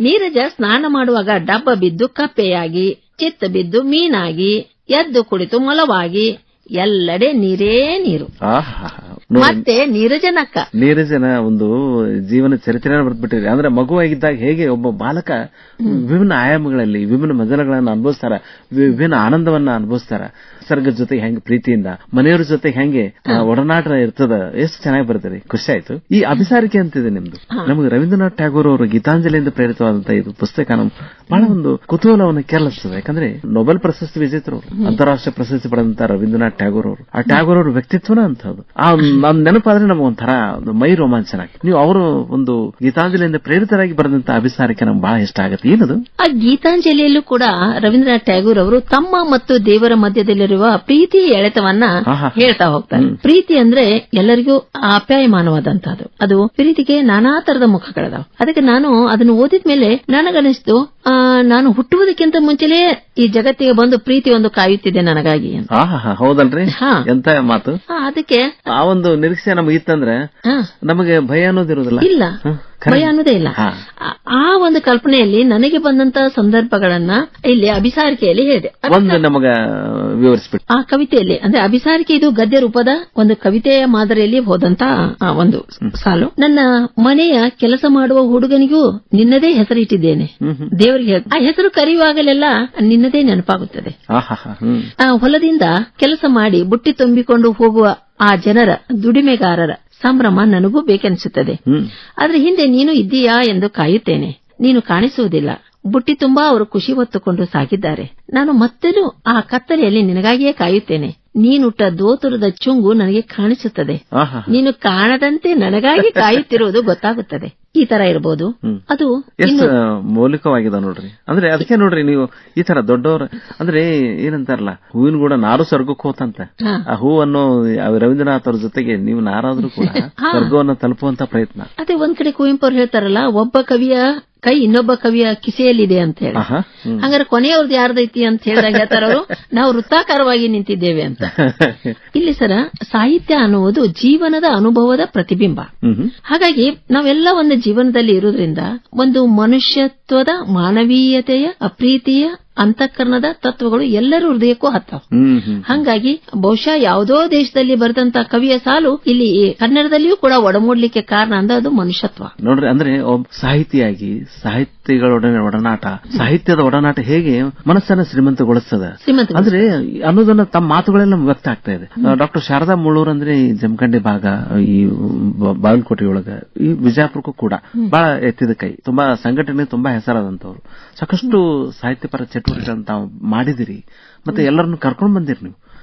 ನೀರಜ ಸ್ನಾನ ಮಾಡುವಾಗ ಡಬ್ಬ ಬಿದ್ದು ಕಪ್ಪೆಯಾಗಿ, ಚಿತ್ತ ಬಿದ್ದು ಮೀನಾಗಿ, ಎದ್ದು ಕುಳಿತು ಮೊಲವಾಗಿ, ಎಲ್ಲೆಡೆ ನೀರೇ ನೀರು. ಮತ್ತೆ ನೀರಜನ ಒಂದು ಜೀವನ ಚರಿತ್ರೆ ಬರೆದ್ಬಿಟ್ಟಿದೆ. ಅಂದ್ರೆ ಮಗುವಾಗಿದ್ದಾಗ ಹೇಗೆ ಒಬ್ಬ ಬಾಲಕ ವಿಭಿನ್ನ ಆಯಾಮಗಳಲ್ಲಿ ವಿಭಿನ್ನ ಮಜಲಗಳನ್ನ ಅನುಭವಿಸ್ತಾರ, ವಿಭಿನ್ನ ಆನಂದವನ್ನ ಅನುಭವಿಸ್ತಾರ. ಸರ್ಗದ ಜೊತೆ ಹೆಂಗೆ ಪ್ರೀತಿಯಿಂದ, ಮನೆಯವ್ರ ಜೊತೆ ಹೆಂಗೆ ಒಡನಾಟ ಇರ್ತದ, ಎಷ್ಟು ಚೆನ್ನಾಗಿ ಬರ್ತದೆ. ಖುಷಿ ಆಯ್ತು. ಈ ಅಭಿಸಾರಿಕೆ ಅಂತಿದೆ ನಿಮ್ದು. ನಮಗೆ ರವೀಂದ್ರನಾಥ್ ಟ್ಯಾಗೋರ್ ಅವರು ಗೀತಾಂಜಲಿಯಿಂದ ಪ್ರೇರಿತವಾದಂತಹ ಇದು ಪುಸ್ತಕ ನಮ್ಗೆ ಬಹಳ ಒಂದು ಕುತೂಹಲವನ್ನು ಕೆರಳಿಸ್ತದೆ. ಯಾಕಂದ್ರೆ ನೊಬೆಲ್ ಪ್ರಶಸ್ತಿ ವಿಜೇತರು, ಅಂತಾರಾಷ್ಟ್ರೀಯ ಪ್ರಶಸ್ತಿ ಪಡೆದಂತಹ ರವೀಂದ್ರನಾಥ್ ಟ್ಯಾಗೋರ್ ಅವರು, ಆ ಟ್ಯಾಗೋರ್ ಅವ್ರ ವ್ಯಕ್ತಿತ್ವನ ಅಂತದ್ದು. ನಮ್ ನೆನಪಾದ್ರೆ ನಮ್ಗೆ ಒಂಥರ ಮೈ ರೋಮಾಂಚನ. ನೀವು ಅವರು ಒಂದು ಗೀತಾಂಜಲಿಯಿಂದ ಪ್ರೇರಿತರಾಗಿ ಬರೆದಂತಹ ಅಭಿಸಾರಿಕೆ ನಮ್ಗೆ ಬಹಳ ಇಷ್ಟ ಆಗುತ್ತೆ. ಏನದು? ಆ ಗೀತಾಂಜಲಿಯಲ್ಲೂ ಕೂಡ ರವೀಂದ್ರನಾಥ್ ಟ್ಯಾಗೋರ್ ಅವರು ತಮ್ಮ ಮತ್ತು ದೇವರ ಮಧ್ಯದಲ್ಲಿರುವ ಪ್ರೀತಿ ಎಳೆತವನ್ನ ಹೇಳ್ತಾ ಹೋಗ್ತಾರೆ. ಪ್ರೀತಿ ಅಂದ್ರೆ ಎಲ್ಲರಿಗೂ ಆಪ್ಯಾಯಮಾನವಾದಂತಹದ್ದು. ಅದು ಪ್ರೀತಿಗೆ ನಾನಾ ತರದ ಮುಖಗಳದಾವ. ಅದಕ್ಕೆ ನಾನು ಅದನ್ನು ಓದಿದ್ಮೇಲೆ ನನಗನಿಸ್ತು, ನಾನು ಹುಟ್ಟುವುದಕ್ಕಿಂತ ಮುಂಚೆಲೇ ಈ ಜಗತ್ತಿಗೆ ಬಂದು ಪ್ರೀತಿ ಒಂದು ಕಾಯುತ್ತಿದೆ ನನಗಾಗಿ. ಹೌದಲ್ರಿ? ಎಂತ ಮಾತು. ಅದಕ್ಕೆ ಆ ಒಂದು ನಿರೀಕ್ಷೆ ನಮಗೆ ಇತ್ತಂದ್ರೆ ನಮಗೆ ಭಯ ಅನ್ನೋದಿರೋದಿಲ್ಲ. ಇಲ್ಲ, ಭಯ ಅನ್ನೋದೇ ಇಲ್ಲ. ಆ ಒಂದು ಕಲ್ಪನೆಯಲ್ಲಿ ನನಗೆ ಬಂದಂತಹ ಸಂದರ್ಭಗಳನ್ನ ಇಲ್ಲಿ ಅಭಿಸಾರಿಕೆಯಲ್ಲಿ ಹೇಳಿದೆ. ಒಂದು ನಮಗ ವಿವರಿಸ್ಬಿಟ್ಟು ಆ ಕವಿತೆಯಲ್ಲಿ ಅಂದ್ರೆ ಅಭಿಸಾರಿಕೆ ಇದು ಗದ್ಯ ರೂಪದ ಒಂದು ಕವಿತೆಯ ಮಾದರಿಯಲ್ಲಿ ಹೋದಂತ ಒಂದು ಸಾಲು. ನನ್ನ ಮನೆಯ ಕೆಲಸ ಮಾಡುವ ಹುಡುಗನಿಗೂ ನಿನ್ನದೇ ಹೆಸರಿಟ್ಟಿದ್ದೇನೆ. ದೇವರಿಗೆ ಆ ಹೆಸರು ಕರೆಯುವಾಗಲೆಲ್ಲ ನಿನ್ನದೇ ನೆನಪಾಗುತ್ತದೆ. ಹೊಲದಿಂದ ಕೆಲಸ ಮಾಡಿ ಬುಟ್ಟಿ ತುಂಬಿಕೊಂಡು ಹೋಗುವ ಆ ಜನರ ದುಡಿಮೆಗಾರರ ಸಂಭ್ರಮ ನನಗೂ ಬೇಕೆನಿಸುತ್ತದೆ. ಆದ್ರೆ ಹಿಂದೆ ನೀನು ಇದ್ದೀಯಾ ಎಂದು ಕಾಯುತ್ತೇನೆ. ನೀನು ಕಾಣಿಸುವುದಿಲ್ಲ. ಬುಟ್ಟಿ ತುಂಬಾ ಅವರು ಖುಷಿ ಹೊತ್ತುಕೊಂಡು ಸಾಗಿದ್ದಾರೆ. ನಾನು ಮತ್ತೂ ಆ ಕತ್ತಲೆಯಲ್ಲಿ ನಿನಗಾಗಿಯೇ ಕಾಯುತ್ತೇನೆ. ನೀನುಟ್ಟ ದೋತುರದ ಚುಂಗು ನನಗೆ ಕಾಣಿಸುತ್ತದೆ, ನೀನು ಕಾಣದಂತೆ ನನಗಾಗಿ ಕಾಯುತ್ತಿರುವುದು ಗೊತ್ತಾಗುತ್ತದೆ. ಈ ತರ ಇರಬಹುದು. ಅದು ಎಷ್ಟು ಮೌಲಿಕವಾಗಿದೆ ನೋಡ್ರಿ. ಅಂದ್ರೆ ಅದಕ್ಕೆ ನೋಡ್ರಿ, ನೀವು ಈ ತರ ದೊಡ್ಡವರು ಅಂದ್ರೆ ಏನಂತಾರಲ್ಲ, ಹೂವಿನ ಕೂಡ ನಾರು ಸ್ವರ್ಗಕ್ಕೆ ಹೋತಂತ. ಆ ಹೂವನ್ನು ರವೀಂದ್ರನಾಥ್ ಅವ್ರ ಜೊತೆಗೆ ನೀವು ನಾರಾದ್ರೂ ಕೂಡ ಸ್ವರ್ಗವನ್ನು ತಲುಪುವಂತ ಪ್ರಯತ್ನ. ಅದೇ ಒಂದ್ ಕಡೆ ಕುವೆಂಪು ಅವ್ರು ಹೇಳ್ತಾರಲ್ಲ, ಒಬ್ಬ ಕವಿಯ ಕೈ ಇನ್ನೊಬ್ಬ ಕವಿಯ ಕಿಸೆಯಲ್ಲಿದೆ ಅಂತ ಹೇಳಿ. ಹಂಗಾರೆ ಕೊನೆಯವ್ರದ್ದು ಯಾರ್ದೈತಿ ಅಂತ ಹೇಳಿದಾಗ ಹೇಳ್ತಾರ ಅವರು, ನಾವು ವೃತ್ತಾಕಾರವಾಗಿ ನಿಂತಿದ್ದೇವೆ ಅಂತ. ಇಲ್ಲಿ ಸರ ಸಾಹಿತ್ಯ ಅನ್ನುವುದು ಜೀವನದ ಅನುಭವದ ಪ್ರತಿಬಿಂಬ. ಹಾಗಾಗಿ ನಾವೆಲ್ಲ ಒಂದು ಜೀವನದಲ್ಲಿ ಇರುವುದರಿಂದ ಒಂದು ಮನುಷ್ಯತ್ವದ, ಮಾನವೀಯತೆಯ, ಅಪ್ರೀತಿಯ, ಅಂತಃಕರಣದ ತತ್ವಗಳು ಎಲ್ಲರೂ ಹೃದಯಕ್ಕೂ ಹತ್ತಾವ. ಹಾಗಾಗಿ ಬಹುಶಃ ಯಾವುದೋ ದೇಶದಲ್ಲಿ ಬರೆದಂತ ಕವಿಯ ಸಾಲು ಇಲ್ಲಿ ಕನ್ನಡದಲ್ಲಿಯೂ ಕೂಡ ಒಡಮೂಡ್ಲಿಕ್ಕೆ ಕಾರಣ ಅಂದ್ರೆ ಅದು ಮನುಷ್ಯತ್ವ ನೋಡ್ರಿ. ಅಂದ್ರೆ ಒಬ್ಬ ಸಾಹಿತಿಯಾಗಿ ಸಾಹಿತ್ಯಗಳೊಡನೆ ಒಡನಾಟ, ಸಾಹಿತ್ಯದ ಒಡನಾಟ ಹೇಗೆ ಮನಸ್ಸನ್ನ ಶ್ರೀಮಂತಗೊಳಿಸ್ತದ ಅಂದ್ರೆ ಅನ್ನೋದನ್ನ ತಮ್ಮ ಮಾತುಗಳೆಲ್ಲ ವ್ಯಕ್ತ ಆಗ್ತಾ ಇದೆ. ಡಾಕ್ಟರ್ ಶಾರದಾ ಮುಳ್ಳೂರ್ ಅಂದ್ರೆ ಈ ಜಮಖಂಡಿ ಭಾಗ, ಈ ಬಾಗಲಕೋಟೆಯೊಳಗ, ಈ ವಿಜಯಪುರಕ್ಕೂ ಕೂಡ ಬಹಳ ಎತ್ತಿದ ಕೈ, ತುಂಬಾ ಸಂಘಟನೆ ತುಂಬಾ ಹೆಸರಾದಂತವ್ರು. ಸಾಕಷ್ಟು ಸಾಹಿತ್ಯಪರ ಚಟುವಟಿಕೆಗಳನ್ನು ತಾವು ಮಾಡಿದಿರಿ, ಮತ್ತೆ ಎಲ್ಲರನ್ನು ಕರ್ಕೊಂಡು ಬಂದಿರಿ ನೀವು.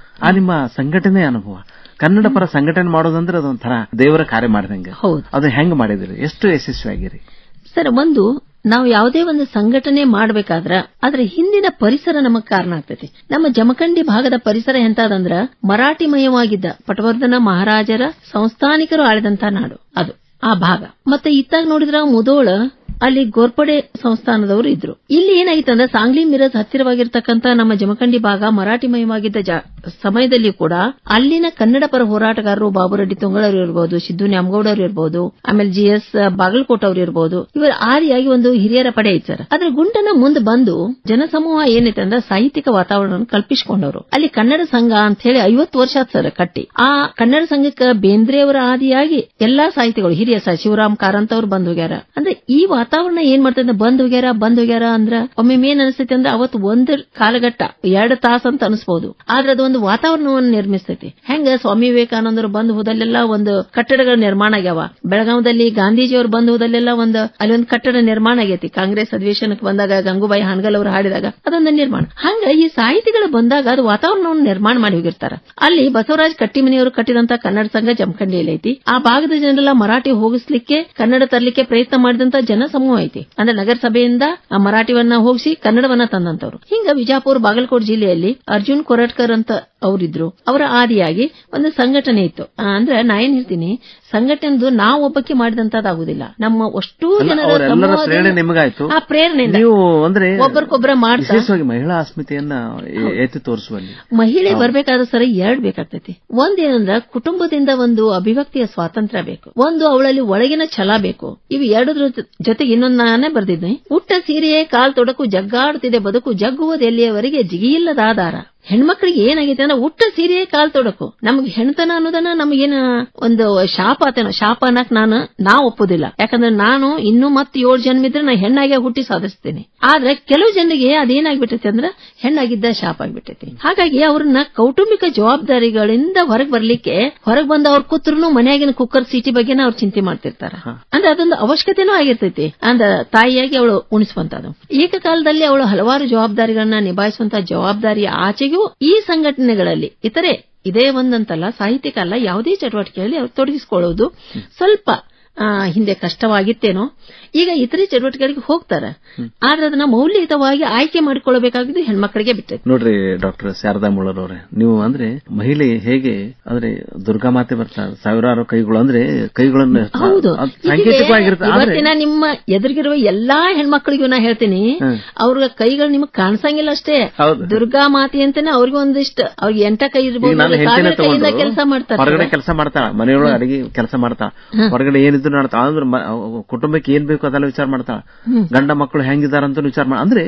ಆ ನಿಮ್ಮ ಸಂಘಟನೆ ಅನುಭವ, ಕನ್ನಡ ಪರ ಸಂಘಟನೆ ಮಾಡೋದಂದ್ರೆ ಅದೊಂಥರ ದೇವರ ಕಾರ್ಯ ಮಾಡಿದಂಗೆ. ಅದು ಹೆಂಗ್ ಮಾಡಿದಿರಿ, ಎಷ್ಟು ಯಶಸ್ವಿಯಾಗಿರಿ ಸರ್? ಒಂದು ನಾವು ಯಾವುದೇ ಒಂದು ಸಂಘಟನೆ ಮಾಡಬೇಕಾದ್ರ ಅದ್ರ ಹಿಂದಿನ ಪರಿಸರ ನಮಗ್ ಕಾರಣ ಆಗ್ತೈತಿ. ನಮ್ಮ ಜಮಖಂಡಿ ಭಾಗದ ಪರಿಸರ ಎಂತಾದಂದ್ರ ಮರಾಠಿಮಯವಾಗಿದ್ದ ಪಟವರ್ಧನ ಮಹಾರಾಜರ ಸಂಸ್ಥಾನಿಕರು ಆಳಿದಂತ ನಾಡು ಅದು ಆ ಭಾಗ. ಮತ್ತೆ ಇತ್ತಾಗ ನೋಡಿದ್ರ ಮುದೋಳ ಅಲ್ಲಿ ಗೋರ್ಪಡೆ ಸಂಸ್ಥಾನದವರು ಇದ್ರು. ಇಲ್ಲಿ ಏನಾಗಿತ್ತಂದ್ರೆ ಸಾಂಗ್ಲಿ ಮಿರಜ್ ಹತ್ತಿರವಾಗಿರ್ತಕ್ಕಂಥ ನಮ್ಮ ಜಮಖಂಡಿ ಭಾಗ ಮರಾಠಿಮಯವಾಗಿದ್ದ ಸಮಯದಲ್ಲಿ ಕೂಡ ಅಲ್ಲಿನ ಕನ್ನಡ ಪರ ಹೋರಾಟಗಾರರು ಬಾಬುರೆಡ್ಡಿ ತುಂಗಳರು ಇರಬಹುದು, ಸಿದ್ದು ನ್ಯಾಮಗೌಡರು ಇರಬಹುದು, ಆಮೇಲೆ GS ಬಾಗಲಕೋಟ್ ಅವರು ಇರಬಹುದು, ಇವರ ಆದಿಯಾಗಿ ಒಂದು ಹಿರಿಯರ ಪಡೆ ಐತೆ ಸರ್. ಅದ್ರ ಗುಂಟನ ಮುಂದೆ ಬಂದು ಜನಸಮೂಹ ಏನೈತೆ ಅಂದ್ರೆ ಸಾಹಿತ್ಯಿಕ ವಾತಾವರಣ ಕಲ್ಪಿಸಿಕೊಂಡವರು. ಅಲ್ಲಿ ಕನ್ನಡ ಸಂಘ ಅಂತ ಹೇಳಿ 50 ವರ್ಷ ಸರ್ ಕಟ್ಟಿ. ಆ ಕನ್ನಡ ಸಂಘಕ್ಕೆ ಬೇಂದ್ರೆಯವರ ಆದಿಯಾಗಿ ಎಲ್ಲಾ ಸಾಹಿತಿಗಳು ಹಿರಿಯ ಶಿವರಾಮ್ ಕಾರಂತ್ ಅವರು ಬಂದ್ ಹೋಗ್ಯಾರ. ಅಂದ್ರೆ ಈ ವಾತಾವರಣ ಏನ್ ಮಾಡ್ತದೆ, ಬಂದ್ ಹೋಗ್ಯಾರ ಅಂದ್ರ ಒಮ್ಮೆ ಏನ್ ಅನಿಸ್ತೈತಿ ಅಂದ್ರೆ ಅವತ್ತು ಒಂದು ಕಾಲಘಟ್ಟ 2 ತಾಸು ಅಂತ ಅನಿಸಬಹುದು, ಆದ್ರೆ ಅದೊಂದು ವಾತಾವರಣವನ್ನು ನಿರ್ಮಿಸ್ತೈತಿ. ಹೆಂಗ ಸ್ವಾಮಿ ವಿವೇಕಾನಂದರು ಬಂದ್ ಹೋದಲ್ಲೆಲ್ಲ ಒಂದು ಕಟ್ಟಡಗಳ ನಿರ್ಮಾಣ ಆಗ್ಯಾವ. ಬೆಳಗಾವದಲ್ಲಿ ಗಾಂಧೀಜಿಯವರು ಬಂದ್ ಹೋದಲ್ಲೆಲ್ಲ ಅಲ್ಲಿ ಒಂದು ಕಟ್ಟಡ ನಿರ್ಮಾಣ ಆಗೈತಿ. ಕಾಂಗ್ರೆಸ್ ಅಧಿವೇಶನಕ್ಕೆ ಬಂದಾಗ ಗಂಗೂಬಾಯಿ ಹಾನಗಲ್ ಅವರು ಹಾಡಿದಾಗ ಅದೊಂದು ನಿರ್ಮಾಣ. ಹಂಗ ಈ ಸಾಹಿತಿಗಳು ಬಂದಾಗ ಅದು ವಾತಾವರಣವನ್ನು ನಿರ್ಮಾಣ ಮಾಡಿ ಹೋಗಿರ್ತಾರ. ಅಲ್ಲಿ ಬಸವರಾಜ್ ಕಟ್ಟಿಮನಿಯವರು ಕಟ್ಟಿದಂತ ಕನ್ನಡ ಸಂಘ ಜಮಖಂಡಿಯಲ್ಲಿ ಐತಿ. ಆ ಭಾಗದ ಜನರೆಲ್ಲ ಮರಾಠಿ ಹೋಗಿಸ್ಲಿಕ್ಕೆ, ಕನ್ನಡ ತರಲಿಕ್ಕೆ ಪ್ರಯತ್ನ ಮಾಡಿದಂತ ಜನಸಮೂಹ ಐತಿ. ಅಂದ್ರೆ ನಗರಸಭೆಯಿಂದ ಮರಾಠಿವನ್ನ ಹೋಗಿಸಿ ಕನ್ನಡವನ್ನ ತಂದಂತವ್ರು. ಹಿಂಗ ವಿಜಯಪುರ ಬಾಗಲಕೋಟೆ ಜಿಲ್ಲೆಯಲ್ಲಿ ಅರ್ಜುನ್ ಕೊರಟ್ಕರ್ ಅಂತ ಅವರಿದ್ರು. ಅವರ ಆದಿಯಾಗಿ ಒಂದು ಸಂಘಟನೆ ಇತ್ತು. ಅಂದ್ರೆ ನಾ ಏನ್ ಹೇಳ್ತೀನಿ, ಸಂಘಟನೆದು ನಾವು ಒಬ್ಬಕ್ಕೆ ಮಾಡಿದಂತದಾಗುದಿಲ್ಲ, ನಮ್ಮ ಅಷ್ಟೂ ಜನರ ಆ ಪ್ರೇರಣೆಯಿಂದ ಒಬ್ಬರಿಗೊಬ್ಬರ ಮಾಡ್ತಾರೆ. ಮಹಿಳಾ ಅಸ್ಮಿತೆಯನ್ನ ಎತ್ತಿ ತೋರಿಸುವಲ್ಲಿ ಮಹಿಳೆ ಬರ್ಬೇಕಾದ್ರೆ ಸರಿ 2 ಬೇಕಾಗ್ತೈತಿ. ಒಂದೇನಂದ್ರ ಕುಟುಂಬದಿಂದ ಒಂದು ಅಭಿವ್ಯಕ್ತಿಯ ಸ್ವಾತಂತ್ರ್ಯ ಬೇಕು, ಒಂದು ಅವಳಲ್ಲಿ ಒಳಗಿನ ಛಲ ಬೇಕು. ಇವು 2 ಜೊತೆಗೆ ಇನ್ನೊಂದು ನಾನೇ ಬರ್ದಿದ್ದೆ, ಉಟ್ಟ ಸೀರೆಯೇ ಕಾಲ್ ತೊಡಕು ಜಗ್ಗಾಡುತ್ತಿದೆ ಬದುಕು, ಜಗ್ಗುವುದೆಲ್ಲಿಯವರೆಗೆ ಜಿಗಿಯಿಲ್ಲದ ಆಧಾರ. ಹೆಣ್ಮಕ್ಳಿಗೆ ಏನಾಗೈತೆ ಅಂದ್ರೆ ಉಟ್ಟ ಸೀರೆಯೇ ಕಾಲ್ ತೊಡಕು. ನಮ್ಗೆ ಹೆಣ್ತನ ಅನ್ನೋದನ್ನ ನಮಗೇನ ಒಂದು ಶಾಪ ಆತೇನೋ, ಶಾಪ ಅನ್ನಕ್ ನಾ ಒಪ್ಪುದಿಲ್ಲ. ಯಾಕಂದ್ರೆ ನಾನು ಇನ್ನೂ ಮತ್ತೆ 7 ಜನ್ಮ ಇದ್ರೆ ನಾ ಹೆಣ್ಣಾಗಿ ಹುಟ್ಟಿ ಸಾಧಿಸ್ತೇನೆ. ಆದ್ರೆ ಕೆಲವು ಜನರಿಗೆ ಅದೇನಾಗ್ಬಿಟ್ಟೈತಿ ಅಂದ್ರೆ ಹೆಣ್ಣಾಗಿದ್ದ ಶಾಪ ಆಗ್ಬಿಟ್ಟೈತಿ. ಹಾಗಾಗಿ ಅವ್ರನ್ನ ಕೌಟುಂಬಿಕ ಜವಾಬ್ದಾರಿಗಳಿಂದ ಹೊರಗೆ ಬರ್ಲಿಕ್ಕೆ, ಹೊರಗೆ ಬಂದ ಅವ್ರ ಕೂತ್ರು ಮನೆಯಾಗಿನ ಕುಕ್ಕರ್ ಸೀಟಿ ಬಗ್ಗೆನ ಅವ್ರು ಚಿಂತೆ ಮಾಡ್ತಿರ್ತಾರ. ಅಂದ್ರೆ ಅದೊಂದು ಅವಶ್ಯಕತೆನೂ ಆಗಿರ್ತೈತಿ. ಅಂದ್ರೆ ತಾಯಿಯಾಗಿ ಅವಳು ಉಣಿಸುವಂತದ್ದು. ಏಕಕಾಲದಲ್ಲಿ ಅವಳು ಹಲವಾರು ಜವಾಬ್ದಾರಿಗಳನ್ನ ನಿಭಾಯಿಸುವಂತ ಜವಾಬ್ದಾರಿ ಆಚೆಗೂ ಈ ಸಂಘಟನೆಗಳಲ್ಲಿ ಇತರೆ ಇದೇ ಒಂದಂತಲ್ಲ, ಸಾಹಿತ್ಯಿಕ ಅಲ್ಲ, ಯಾವುದೇ ಚಟುವಟಿಕೆಯಲ್ಲಿ ಅವ್ರು ತೊಡಗಿಸಿಕೊಳ್ಳುವುದು ಸ್ವಲ್ಪ ಹಿಂದೆ ಕಷ್ಟವಾಗಿತ್ತೇನೋ. ಈಗ ಇತರೆ ಚಟುವಟಿಕೆಗಳಿಗೆ ಹೋಗ್ತಾರೆ, ಆದ್ರೆ ಅದನ್ನ ಮೌಲ್ಯಯುತವಾಗಿ ಆಯ್ಕೆ ಮಾಡಿಕೊಳ್ಳಬೇಕಾಗಿದ್ದು ಹೆಣ್ಮಕ್ಳಿಗೆ ಬಿಟ್ಟೈತೆ. ನೋಡ್ರಿ ಡಾಕ್ಟರ್ ಶಾರದಾ ಮುಳ್ಳೂರ್ ಅವರೇ, ನೀವು ಅಂದ್ರೆ ಮಹಿಳೆ ಹೇಗೆ ಅಂದ್ರೆ ದುರ್ಗಾ ಮಾತೆ ಬರ್ತಾರೆ, ಸಾವಿರಾರು ಕೈಗಳು ಅಂದ್ರೆ ಕೈಗಳನ್ನು ಇವತ್ತಿನ ನಿಮ್ಮ ಎದುರಿಗಿರುವ ಎಲ್ಲಾ ಹೆಣ್ಮಕ್ಳಿಗೂ ನಾ ಹೇಳ್ತೀನಿ, ಅವ್ರ ಕೈಗಳು ನಿಮಗ್ ಕಾಣಿಸಂಗಿಲ್ಲ ಅಷ್ಟೇ, ದುರ್ಗಾ ಮಾತೆ ಅಂತಾನೆ ಅವ್ರಿಗೆ ಒಂದಿಷ್ಟು, ಅವ್ರಿಗೆ 8 ಕೈ ಇರ್ಬೋದು, ಕೈಯಿಂದ ಕೆಲಸ ಮಾಡ್ತಾರೆ, ಹೊರಗಡೆ ಕೆಲಸ ಮಾಡ್ತಾಳ, ಮನೆಯೊಳಗೆ ಅಡಿಗೆ ಕೆಲಸ ಮಾಡ್ತಾಳ, ಹೊರಗಡೆ ಏನಿದ್ರು ಮಾಡ್ತಾಳ, ಅಂದ್ರೆ ಕುಟುಂಬಕ್ಕೆ ಏನ್ ಬೇಕು ಅದೆಲ್ಲ ವಿಚಾರ ಮಾಡ್ತಾಳ, ಗಂಡ ಮಕ್ಕಳು ಹೆಂಗಿದಾರಂತ ವಿಚಾರ ಮಾಡ. ಅಂದ್ರೆ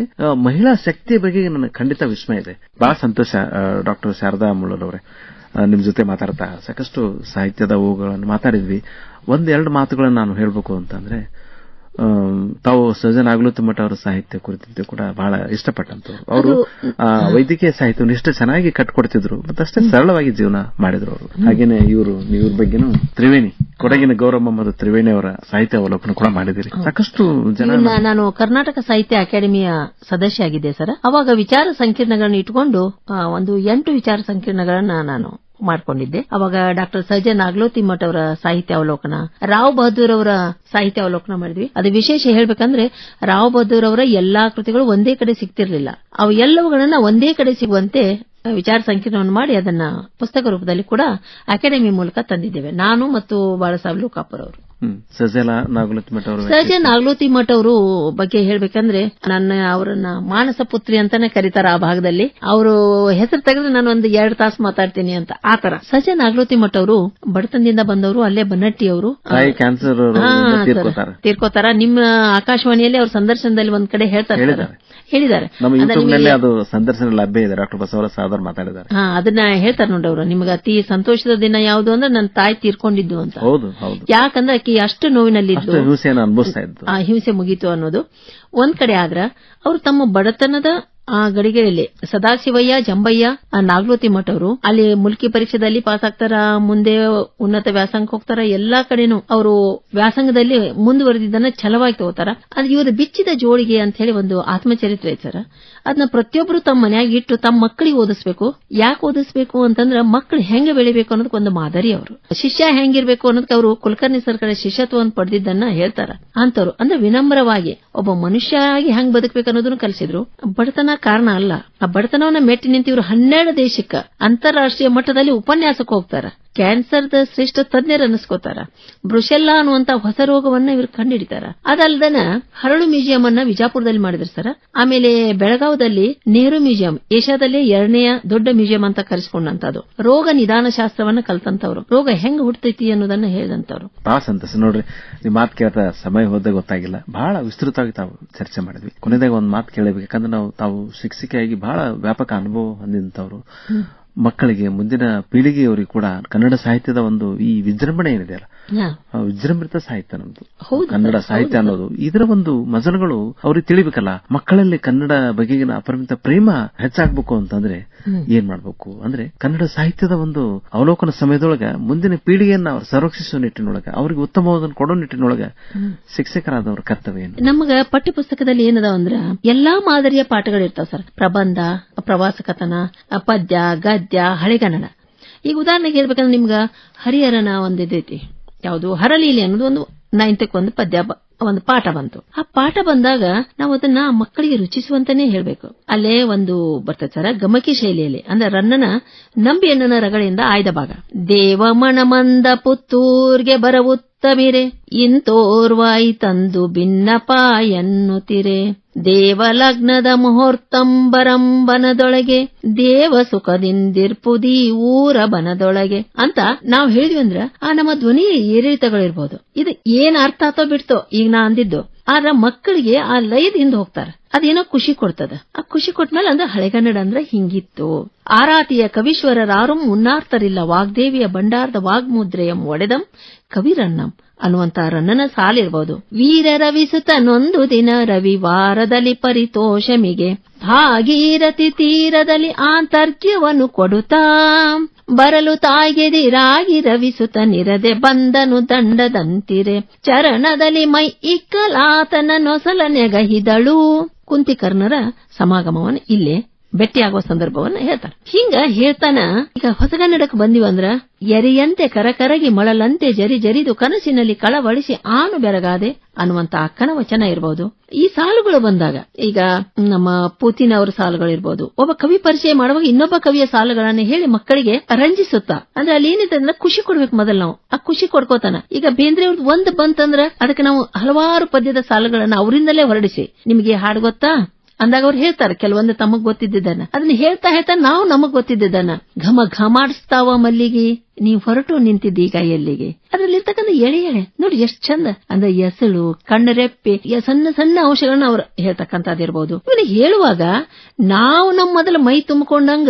ಮಹಿಳಾ ಶಕ್ತಿಯ ಬಗ್ಗೆ ನನಗೆ ಖಂಡಿತ ವಿಸ್ಮಯ ಇದೆ. ಬಹಳ ಸಂತೋಷ ಡಾಕ್ಟರ್ ಶಾರದಾ ಮುಳ್ಳೂರ್ ಅವರೇ, ನಿಮ್ ಜೊತೆ ಮಾತಾಡ್ತಾ ಸಾಕಷ್ಟು ಸಾಹಿತ್ಯದ ಹೂಗಳನ್ನು ಮಾತಾಡಿದ್ವಿ. 1-2 ಮಾತುಗಳನ್ನು ನಾನು ಹೇಳ್ಬೇಕು ಅಂತಂದ್ರೆ, ತಾವು ಸೃಜನ್ ಆಗ್ಲುತ್ತಮಠ ಅವರ ಸಾಹಿತ್ಯ ಕುರಿತಂತೆ ಕೂಡ ಬಹಳ ಇಷ್ಟಪಟ್ಟಂತವ್ರು. ಅವರು ವೈದ್ಯಕೀಯ ಸಾಹಿತ್ಯವನ್ನು ಇಷ್ಟು ಚೆನ್ನಾಗಿ ಕಟ್ಕೊಡ್ತಿದ್ರು ಮತ್ತಷ್ಟೇ ಸರಳವಾಗಿ ಜೀವನ ಮಾಡಿದ್ರು ಅವರು. ಹಾಗೇನೆ ಇವ್ರ ಬಗ್ಗೆನೂ ತ್ರಿವೇಣಿ, ಕೊಡಗಿನ ಗೌರಮ್ಮ ಮತ್ತು ತ್ರಿವೇಣಿ ಅವರ ಸಾಹಿತ್ಯ ಅವಲೋಕನ ಕೂಡ ಮಾಡಿದಿರಿ. ಸಾಕಷ್ಟು ಜನ. ನಾನು ಕರ್ನಾಟಕ ಸಾಹಿತ್ಯ ಅಕಾಡೆಮಿಯ ಸದಸ್ಯ ಆಗಿದ್ದೆ ಸರ್. ಅವಾಗ ವಿಚಾರ ಸಂಕಿರಣಗಳನ್ನ ಇಟ್ಕೊಂಡು ಒಂದು 8 ವಿಚಾರ ಸಂಕಿರಣಗಳನ್ನ ನಾನು ಮಾಡ್ಕೊಂಡಿದ್ದೆ. ಅವಾಗ ಡಾಕ್ಟರ್ ಸಜ್ಜನ್ ಆಗ್ಲೋತಿಮಠ್ ಅವರ ಸಾಹಿತ್ಯ ಅವಲೋಕನ, ರಾವ್ ಬಹದ್ದೂರ್ ಅವರ ಸಾಹಿತ್ಯ ಅವಲೋಕನ ಮಾಡಿದ್ವಿ. ಅದು ವಿಶೇಷ ಹೇಳ್ಬೇಕಂದ್ರೆ ರಾವ್ ಬಹದ್ದೂರ್ ಅವರ ಎಲ್ಲಾ ಕೃತಿಗಳು ಒಂದೇ ಕಡೆ ಸಿಗ್ತಿರ್ಲಿಲ್ಲ. ಅವು ಎಲ್ಲವುಗಳನ್ನ ಒಂದೇ ಕಡೆ ಸಿಗುವಂತೆ ವಿಚಾರ ಸಂಕಿರಣವನ್ನು ಮಾಡಿ ಅದನ್ನ ಪುಸ್ತಕ ರೂಪದಲ್ಲಿ ಕೂಡ ಅಕಾಡೆಮಿ ಮೂಲಕ ತಂದಿದ್ದೇವೆ, ನಾನು ಮತ್ತು ಬಾಳಾಸಾಹೇಬ್ ಲೋಕಾಪುರ್ ಅವರು. ಸಜ್ಜನ್ ಆಗ್ಲೋತಿಮಠ್ ಅವರು ಬಗ್ಗೆ ಹೇಳ್ಬೇಕಂದ್ರೆ ಅವರನ್ನ ಮಾನಸ ಪುತ್ರಿ ಅಂತಾನೆ ಕರೀತಾರ ಆ ಭಾಗದಲ್ಲಿ. ಅವರು ಹೆಸರು ತೆಗೆದ್ರೆ ನಾನು ಒಂದು 2 ತಾಸು ಮಾತಾಡ್ತೀನಿ ಅಂತ ಆತರ. ಸಜ್ಜನ್ ಆಗ್ಲೋತಿಮಠ್ ಅವರು ಬಡತನದಿಂದ ಬಂದವರು, ಅಲ್ಲೇ ಬನ್ನಟ್ಟಿ ಅವರು ಕ್ಯಾನ್ಸರ್ ತೀರ್ಕೋತಾರ. ನಿಮ್ಮ ಆಕಾಶವಾಣಿಯಲ್ಲಿ ಅವ್ರ ಸಂದರ್ಶನದಲ್ಲಿ ಒಂದ್ ಕಡೆ ಹೇಳಿದ್ದಾರೆ. ಅದು ಸಂದರ್ಶನ ಲಭ್ಯ ಇದೆ. ಡಾಕ್ಟರ್ ಬಸವರಾಜ್ ಸಾದರ್ ಮಾತಾಡಿದ್ದಾರೆ. ಅದನ್ನ ಹೇಳ್ತಾರೆ ನೋಡಿ ಅವರು, ನಿಮ್ಗೆ ಅತಿ ಸಂತೋಷದ ದಿನ ಯಾವುದು ಅಂದ್ರೆ ನನ್ನ ತಾಯಿ ತೀರ್ಕೊಂಡಿದ್ದು ಅಂತ. ಯಾಕಂದ್ರೆ ಆಕಿ ಅಷ್ಟು ನೋವಿನಲ್ಲಿದ್ದು ಆ ಹಿಂಸೆ ಮುಗೀತು ಅನ್ನೋದು ಒಂದ್ ಕಡೆ. ಆದ್ರ ಅವರು ತಮ್ಮ ಬಡತನದ ಆ ಗಡಿಗೆಯಲ್ಲಿ ಸದಾಶಿವಯ್ಯ, ಜಂಬಯ್ಯ, ನಾಗಲೋತಿಮಠ್ ಅವರು ಅಲ್ಲಿ ಮುಲ್ಕಿ ಪರೀಕ್ಷೆದಲ್ಲಿ ಪಾಸ್ ಆಗ್ತಾರ, ಮುಂದೆ ಉನ್ನತ ವ್ಯಾಸಂಗಕ್ಕೆ ಹೋಗ್ತಾರ. ಎಲ್ಲಾ ಕಡೆನೂ ಅವರು ವ್ಯಾಸಂಗದಲ್ಲಿ ಮುಂದುವರೆದಿದ್ದನ್ನ ಛಲವಾಗಿ ತಗೋತಾರ. ಅದು ಇವರು ಬಿಚ್ಚಿದ ಜೋಳಿಗೆ ಅಂತ ಹೇಳಿ ಒಂದು ಆತ್ಮಚರಿತ್ರೆ ಐತೆ ಸರ್. ಅದನ್ನ ಪ್ರತಿಯೊಬ್ಬರು ತಮ್ಮ ಮನೆಯಾಗಿ ಇಟ್ಟು ತಮ್ಮ ಮಕ್ಕಳಿಗೆ ಓದಿಸ್ಬೇಕು. ಯಾಕೆ ಓದಿಸ್ಬೇಕು ಅಂತಂದ್ರೆ ಮಕ್ಕಳು ಹೆಂಗೆ ಬೆಳಿಬೇಕು ಅನ್ನೋದಕ್ಕೆ ಒಂದು ಮಾದರಿ. ಅವರು ಶಿಷ್ಯ ಹೆಂಗಿರ್ಬೇಕು ಅನ್ನೋದಕ್ಕೆ ಅವರು ಕುಲಕರ್ಣಿ ಸರ್ ಕಡೆ ಶಿಷ್ಯತ್ವವನ್ನು ಪಡೆದಿದ್ದನ್ನ ಹೇಳ್ತಾರ. ಅಂತವ್ರು ಅಂದ್ರೆ ವಿನಮ್ರವಾಗಿ ಒಬ್ಬ ಮನುಷ್ಯ ಆಗಿ ಹೆಂಗ್ ಬದುಕಬೇಕು ಅನ್ನೋದನ್ನು ಕಲಿಸಿದ್ರು. ಬಡತನ ಕಾರಣ ಅಲ್ಲ. ಆ ಬಡತನವನ್ನ ಮೆಟ್ಟಿ ನಿಂತು ಇವರು 12 ದೇಶಕ್ಕೆ ಅಂತಾರಾಷ್ಟ್ರೀಯ ಮಟ್ಟದಲ್ಲಿ ಉಪನ್ಯಾಸಕ್ಕೆ ಹೋಗ್ತಾರ. ಕ್ಯಾನ್ಸರ್ದ ಶ್ರೇಷ್ಠ ತಜ್ಞರು ಅನ್ನಿಸ್ಕೋತಾರ. ಬ್ರುಷೆಲ್ಲಾ ಅನ್ನುವಂತ ಹೊಸ ರೋಗವನ್ನ ಇವರು ಕಂಡುಹಿಡಿತಾರ. ಅದಲ್ದನ ಹರಳು ಮ್ಯೂಸಿಯಂ ಅನ್ನ ವಿಜಾಪುರದಲ್ಲಿ ಮಾಡಿದ್ರು ಸರ್. ಆಮೇಲೆ ಬೆಳಗಾವದಲ್ಲಿ ನೆಹರು ಮ್ಯೂಸಿಯಂ, ಏಷ್ಯಾದಲ್ಲೇ 2ನೇ ದೊಡ್ಡ ಮ್ಯೂಸಿಯಂ ಅಂತ ಕರೆಸ್ಕೊಂಡಂತದ್ದು. ರೋಗ ನಿದಾನ ಶಾಸ್ತ್ರವನ್ನ ಕಲ್ತಂತವ್ರು, ರೋಗ ಹೆಂಗ್ ಹುಟ್ಟೈತಿ ಅನ್ನೋದನ್ನ ಹೇಳಿದಂತವ್ರು. ಬಹಳ ಸಂತೋಷ ನೋಡ್ರಿ. ನಿಮ್ ಮಾತು ಕೇಳ್ತಾ ಸಮಯ ಹೋದ ಗೊತ್ತಾಗಿಲ್ಲ. ಬಹಳ ವಿಸ್ತೃತವಾಗಿ ತಾವು ಚರ್ಚೆ ಮಾಡಿದ್ವಿ. ಕೊನೆದಾಗ ಒಂದ್ ಮಾತು ಕೇಳಬೇಕು. ಯಾಕಂದ್ರೆ ತಾವು ಶಿಕ್ಷಕಿಯಾಗಿ ಬಹಳ ವ್ಯಾಪಕ ಅನುಭವ ಹೊಂದಿದಂತವ್ರು. ಮಕ್ಕಳಿಗೆ, ಮುಂದಿನ ಪೀಳಿಗೆಯವರಿಗೆ ಕೂಡ ಕನ್ನಡ ಸಾಹಿತ್ಯದ ಒಂದು ಈ ವಿಜೃಂಭಣೆ ಏನಿದೆ ಅಲ್ಲ, ವಿಜೃಂಭಿತ ಸಾಹಿತ್ಯ ನಮ್ದು ಕನ್ನಡ ಸಾಹಿತ್ಯ ಅನ್ನೋದು, ಇದರ ಒಂದು ಮಜಲುಗಳು ಅವ್ರಿಗೆ ತಿಳಿಬೇಕಲ್ಲ. ಮಕ್ಕಳಲ್ಲಿ ಕನ್ನಡ ಬಗೆಗಿನ ಅಪರಿಮಿತ ಪ್ರೇಮ ಹೆಚ್ಚಾಗಬೇಕು ಅಂತಂದ್ರೆ ಏನ್ ಮಾಡ್ಬೇಕು ಅಂದ್ರೆ, ಕನ್ನಡ ಸಾಹಿತ್ಯದ ಒಂದು ಅವಲೋಕನ ಸಮಯದೊಳಗ ಮುಂದಿನ ಪೀಳಿಗೆಯನ್ನ ಅವ್ರು ಸಂರಕ್ಷಿಸುವ ನಿಟ್ಟಿನೊಳಗ, ಅವ್ರಿಗೆ ಉತ್ತಮವಾದನ್ನು ಕೊಡೋ ನಿಟ್ಟಿನೊಳಗ ಶಿಕ್ಷಕರಾದವ್ರ ಕರ್ತವ್ಯ ಏನು? ನಮಗ ಪಠ್ಯ ಪುಸ್ತಕದಲ್ಲಿ ಏನದಾವ ಅಂದ್ರ ಎಲ್ಲಾ ಮಾದರಿಯ ಪಾಠಗಳಿರ್ತಾವ ಸರ್. ಪ್ರಬಂಧ, ಪ್ರವಾಸ ಕಥನ, ಪದ್ಯ, ಗದ್ಯ, ಹಳೆಗನ್ನಡ. ಈಗ ಉದಾಹರಣೆಗೆ ಹೇಳ್ಬೇಕಂದ್ರೆ ನಿಮ್ಗ ಹರಿಹರನ ಒಂದು ಇದೈತಿ, ಯಾವುದು ಹರಲೀಲಿ ಅನ್ನೋದು ಒಂದು 9th ಒಂದು ಪದ್ಯ ಒಂದು ಪಾಠ ಬಂತು. ಆ ಪಾಠ ಬಂದಾಗ ನಾವು ಅದನ್ನ ಮಕ್ಕಳಿಗೆ ರುಚಿಸುವಂತಾನೆ ಹೇಳ್ಬೇಕು. ಅಲ್ಲೇ ಒಂದು ಬರ್ತದೆ ಸರ, ಗಮಕಿ ಶೈಲಿಯಲ್ಲಿ, ಅಂದ್ರೆ ರನ್ನನ ನಂಬಿಯಣ್ಣನ ರಗಳೆಯಿಂದ ಆಯ್ದ ಭಾಗ. ದೇವಮಣಮಂದ ಪುತ್ತೂರ್ಗೆ ಬರವುತ್ತಮಿರೆ ಇಂತೋರ್ವಾಯಿ ತಂದು ಭಿನ್ನಪ ಎನ್ನುತ್ತಿರೆ ದೇವಲಗ್ನದ ಮುಹೂರ್ತಂಬರಂಬನದೊಳಗೆ ದೇವ ಸುಖದಿಂದಿರ್ಪುದಿ ಊರ ಬನದೊಳಗೆ ಅಂತ ನಾವ್ ಹೇಳಿದ್ವಿ ಅಂದ್ರ ಆ ನಮ್ಮ ಧ್ವನಿ ಏರಿಳಿತಗಳಿರ್ಬೋದು. ಇದು ಏನ್ ಅರ್ಥ ಆತೋ ಬಿಡ್ತೋ ಈಗ ನಾ ಅಂದಿದ್ದು, ಆದ್ರ ಮಕ್ಕಳಿಗೆ ಆ ಲಯದಿಂದ ಹೋಗ್ತಾರ. ಅದೇನೋ ಖುಷಿ ಕೊಡ್ತದ. ಆ ಖುಷಿ ಕೊಟ್ಮೇಲೆ ಅಂದ್ರೆ ಹಳೆಗನ್ನಡ ಅಂದ್ರೆ ಹಿಂಗಿತ್ತು. ಆರಾತಿಯ ಕವೀಶ್ವರರಾರುಂ ಉನ್ನಾರ್ತರಿಲ್ಲ ವಾಗ್ದೇವಿಯ ಬಂಡಾರ್ದ ವಾಗ್ಮುದ್ರೆಯಂ ಒಡೆದಂ ಕವಿರನ್ನಂ ಅನ್ನುವಂತ ರನ್ನನ ಸಾಲಿರ್ಬೋದು. ವೀರ ರವಿಸುತ್ತ ನೊಂದು ದಿನ ರವಿವಾರದಲ್ಲಿ ಪರಿತೋಷಮಿಗೆ ಭಾಗೀರಥಿ ತೀರದಲ್ಲಿ ಆಂತರ್ಕ್ಯವನ್ನು ಕೊಡುತ್ತಾ ಬರಲು ತಾಯ್ಗೆದಿರಾಗಿ ರವಿಸುತ್ತ ನಿರದೆ ಬಂದನು ದಂಡದಂತಿರೆ ಚರಣದಲ್ಲಿ ಮೈ ಇಕ್ಕಲಾತನ ನೊಸಲ ನೆಗಹಿದಳು. ಕುಂತಿಕರ್ಣರ ಸಮಾಗಮವನ್ನು ಇಲ್ಲೇ ಭೇಟಿಯಾಗುವ ಸಂದರ್ಭವನ್ನ ಹೇಳ್ತಾರೆ. ಹಿಂಗ ಹೇಳ್ತಾನ ಈಗ ಹೊಸಗನ್ನಡಕ್ಕೆ ಬಂದಿವಂದ್ರ ಎರಿಯಂತೆ ಕರಕರಗಿ ಮಳಲಂತೆ ಜರಿ ಜರಿದು ಕನಸಿನಲ್ಲಿ ಕಳವಳಿಸಿ ಆನು ಬೆರಗಾದೆ ಅನ್ನುವಂತ ಅಕ್ಕನ ವಚನ ಇರಬಹುದು. ಈ ಸಾಲುಗಳು ಬಂದಾಗ ಈಗ ನಮ್ಮ ಪೂತಿನ ಅವರ ಸಾಲುಗಳಿರ್ಬೋದು. ಒಬ್ಬ ಕವಿ ಪರಿಚಯ ಮಾಡುವಾಗ ಇನ್ನೊಬ್ಬ ಕವಿಯ ಸಾಲುಗಳನ್ನ ಹೇಳಿ ಮಕ್ಕಳಿಗೆ ರಂಜಿಸುತ್ತಾ, ಅಂದ್ರೆ ಅಲ್ಲಿ ಏನಿದೆ ಅಂದ್ರೆ ಖುಷಿ ಕೊಡ್ಬೇಕು. ಮೊದಲು ನಾವು ಆ ಖುಷಿ ಕೊಡ್ಕೋತಾನ. ಈಗ ಬೇಂದ್ರೆ ಅವ್ರದ್ದು ಒಂದು ಬಂತಂದ್ರ ಅದಕ್ಕೆ ನಾವು ಹಲವಾರು ಪದ್ಯದ ಸಾಲುಗಳನ್ನ ಅವರಿಂದಲೇ ಹೊರಡಿಸಿ, ನಿಮಗೆ ಹಾಡು ಗೊತ್ತಾ ಅಂದಾಗ ಅವ್ರು ಹೇಳ್ತಾರೆ ಕೆಲವೊಂದು ತಮಗ್ ಗೊತ್ತಿದ್ದನ್ನ. ಅದನ್ನ ಹೇಳ್ತಾ ಹೇಳ್ತಾ ನಾವು ನಮಗ್ ಗೊತ್ತಿದ್ದನ್ನ ಘಮ ಘಮಾಡಿಸ್ತಾವ ಮಲ್ಲಿಗೆ ನೀವು ಹೊರಟು ನಿಂತಿದ್ದೀಗ ಎಲ್ಲಿಗೆ. ಅದ್ರಲ್ಲಿ ಇರ್ತಕ್ಕಂಥ ಎಳೆ ನೋಡಿ ಎಷ್ಟ್ ಚಂದ ಅಂದ್ರೆ ಎಸಳು, ಕಣ್ಣರೆಪ್ಪೆ, ಸಣ್ಣ ಸಣ್ಣ ಅಂಶಗಳನ್ನ ಅವ್ರು ಹೇಳ್ತಕ್ಕಂಥದ್ದಿರ್ಬೋದು. ಇವನ್ನ ಹೇಳುವಾಗ ನಾವು ನಮ್ಮ ಮೊದಲು ಮೈ ತುಂಬಿಕೊಂಡಂಗ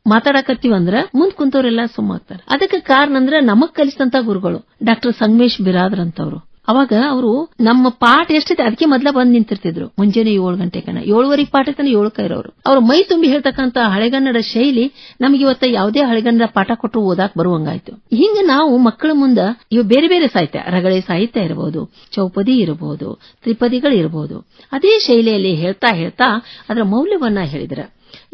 ಮಾತಾಡಕತ್ತೀವಂದ್ರ ಮುಂದ್ ಕುಂತವ್ರೆಲ್ಲ ಸುಮ್ಮಾಗ್ತಾರೆ. ಅದಕ್ಕೆ ಕಾರಣ ಅಂದ್ರ ನಮಗ್ ಕಲಿಸಿದಂತ ಗುರುಗಳು ಡಾಕ್ಟರ್ ಸಂಗಮೇಶ್ ಬಿರಾದರ್ ಅಂತವ್ರು. ಅವಾಗ ಅವರು ನಮ್ಮ ಪಾಠ ಎಷ್ಟಿದೆ ಅದಕ್ಕೆ ಮೊದಲ ಬಂದು ನಿಂತಿರ್ತಿದ್ರು. ಮುಂಜಾನೆ 7 ಗಂಟೆಗೆ 7:15 ಪಾಠ ತನ 7 ಇರೋರು. ಅವ್ರ ಮೈ ತುಂಬಿ ಹೇಳ್ತಕ್ಕಂತ ಹಳೆಗನ್ನಡ ಶೈಲಿ ನಮ್ಗೆ ಇವತ್ತ ಯಾವುದೇ ಹಳೆಗನ್ನಡ ಪಾಠ ಕೊಟ್ಟು ಓದಾಕ್ ಬರುವಂಗಾಯ್ತು. ಹಿಂಗ ನಾವು ಮಕ್ಕಳ ಮುಂದ ಇವು ಬೇರೆ ಬೇರೆ ಸಾಹಿತ್ಯ, ರಗಳೆ ಸಾಹಿತ್ಯ ಇರಬಹುದು, ಚೌಪದಿ ಇರಬಹುದು, ತ್ರಿಪದಿಗಳು ಇರಬಹುದು, ಅದೇ ಶೈಲಿಯಲ್ಲಿ ಹೇಳ್ತಾ ಹೇಳ್ತಾ ಅದರ ಮೌಲ್ಯವನ್ನ ಹೇಳಿದ್ರ.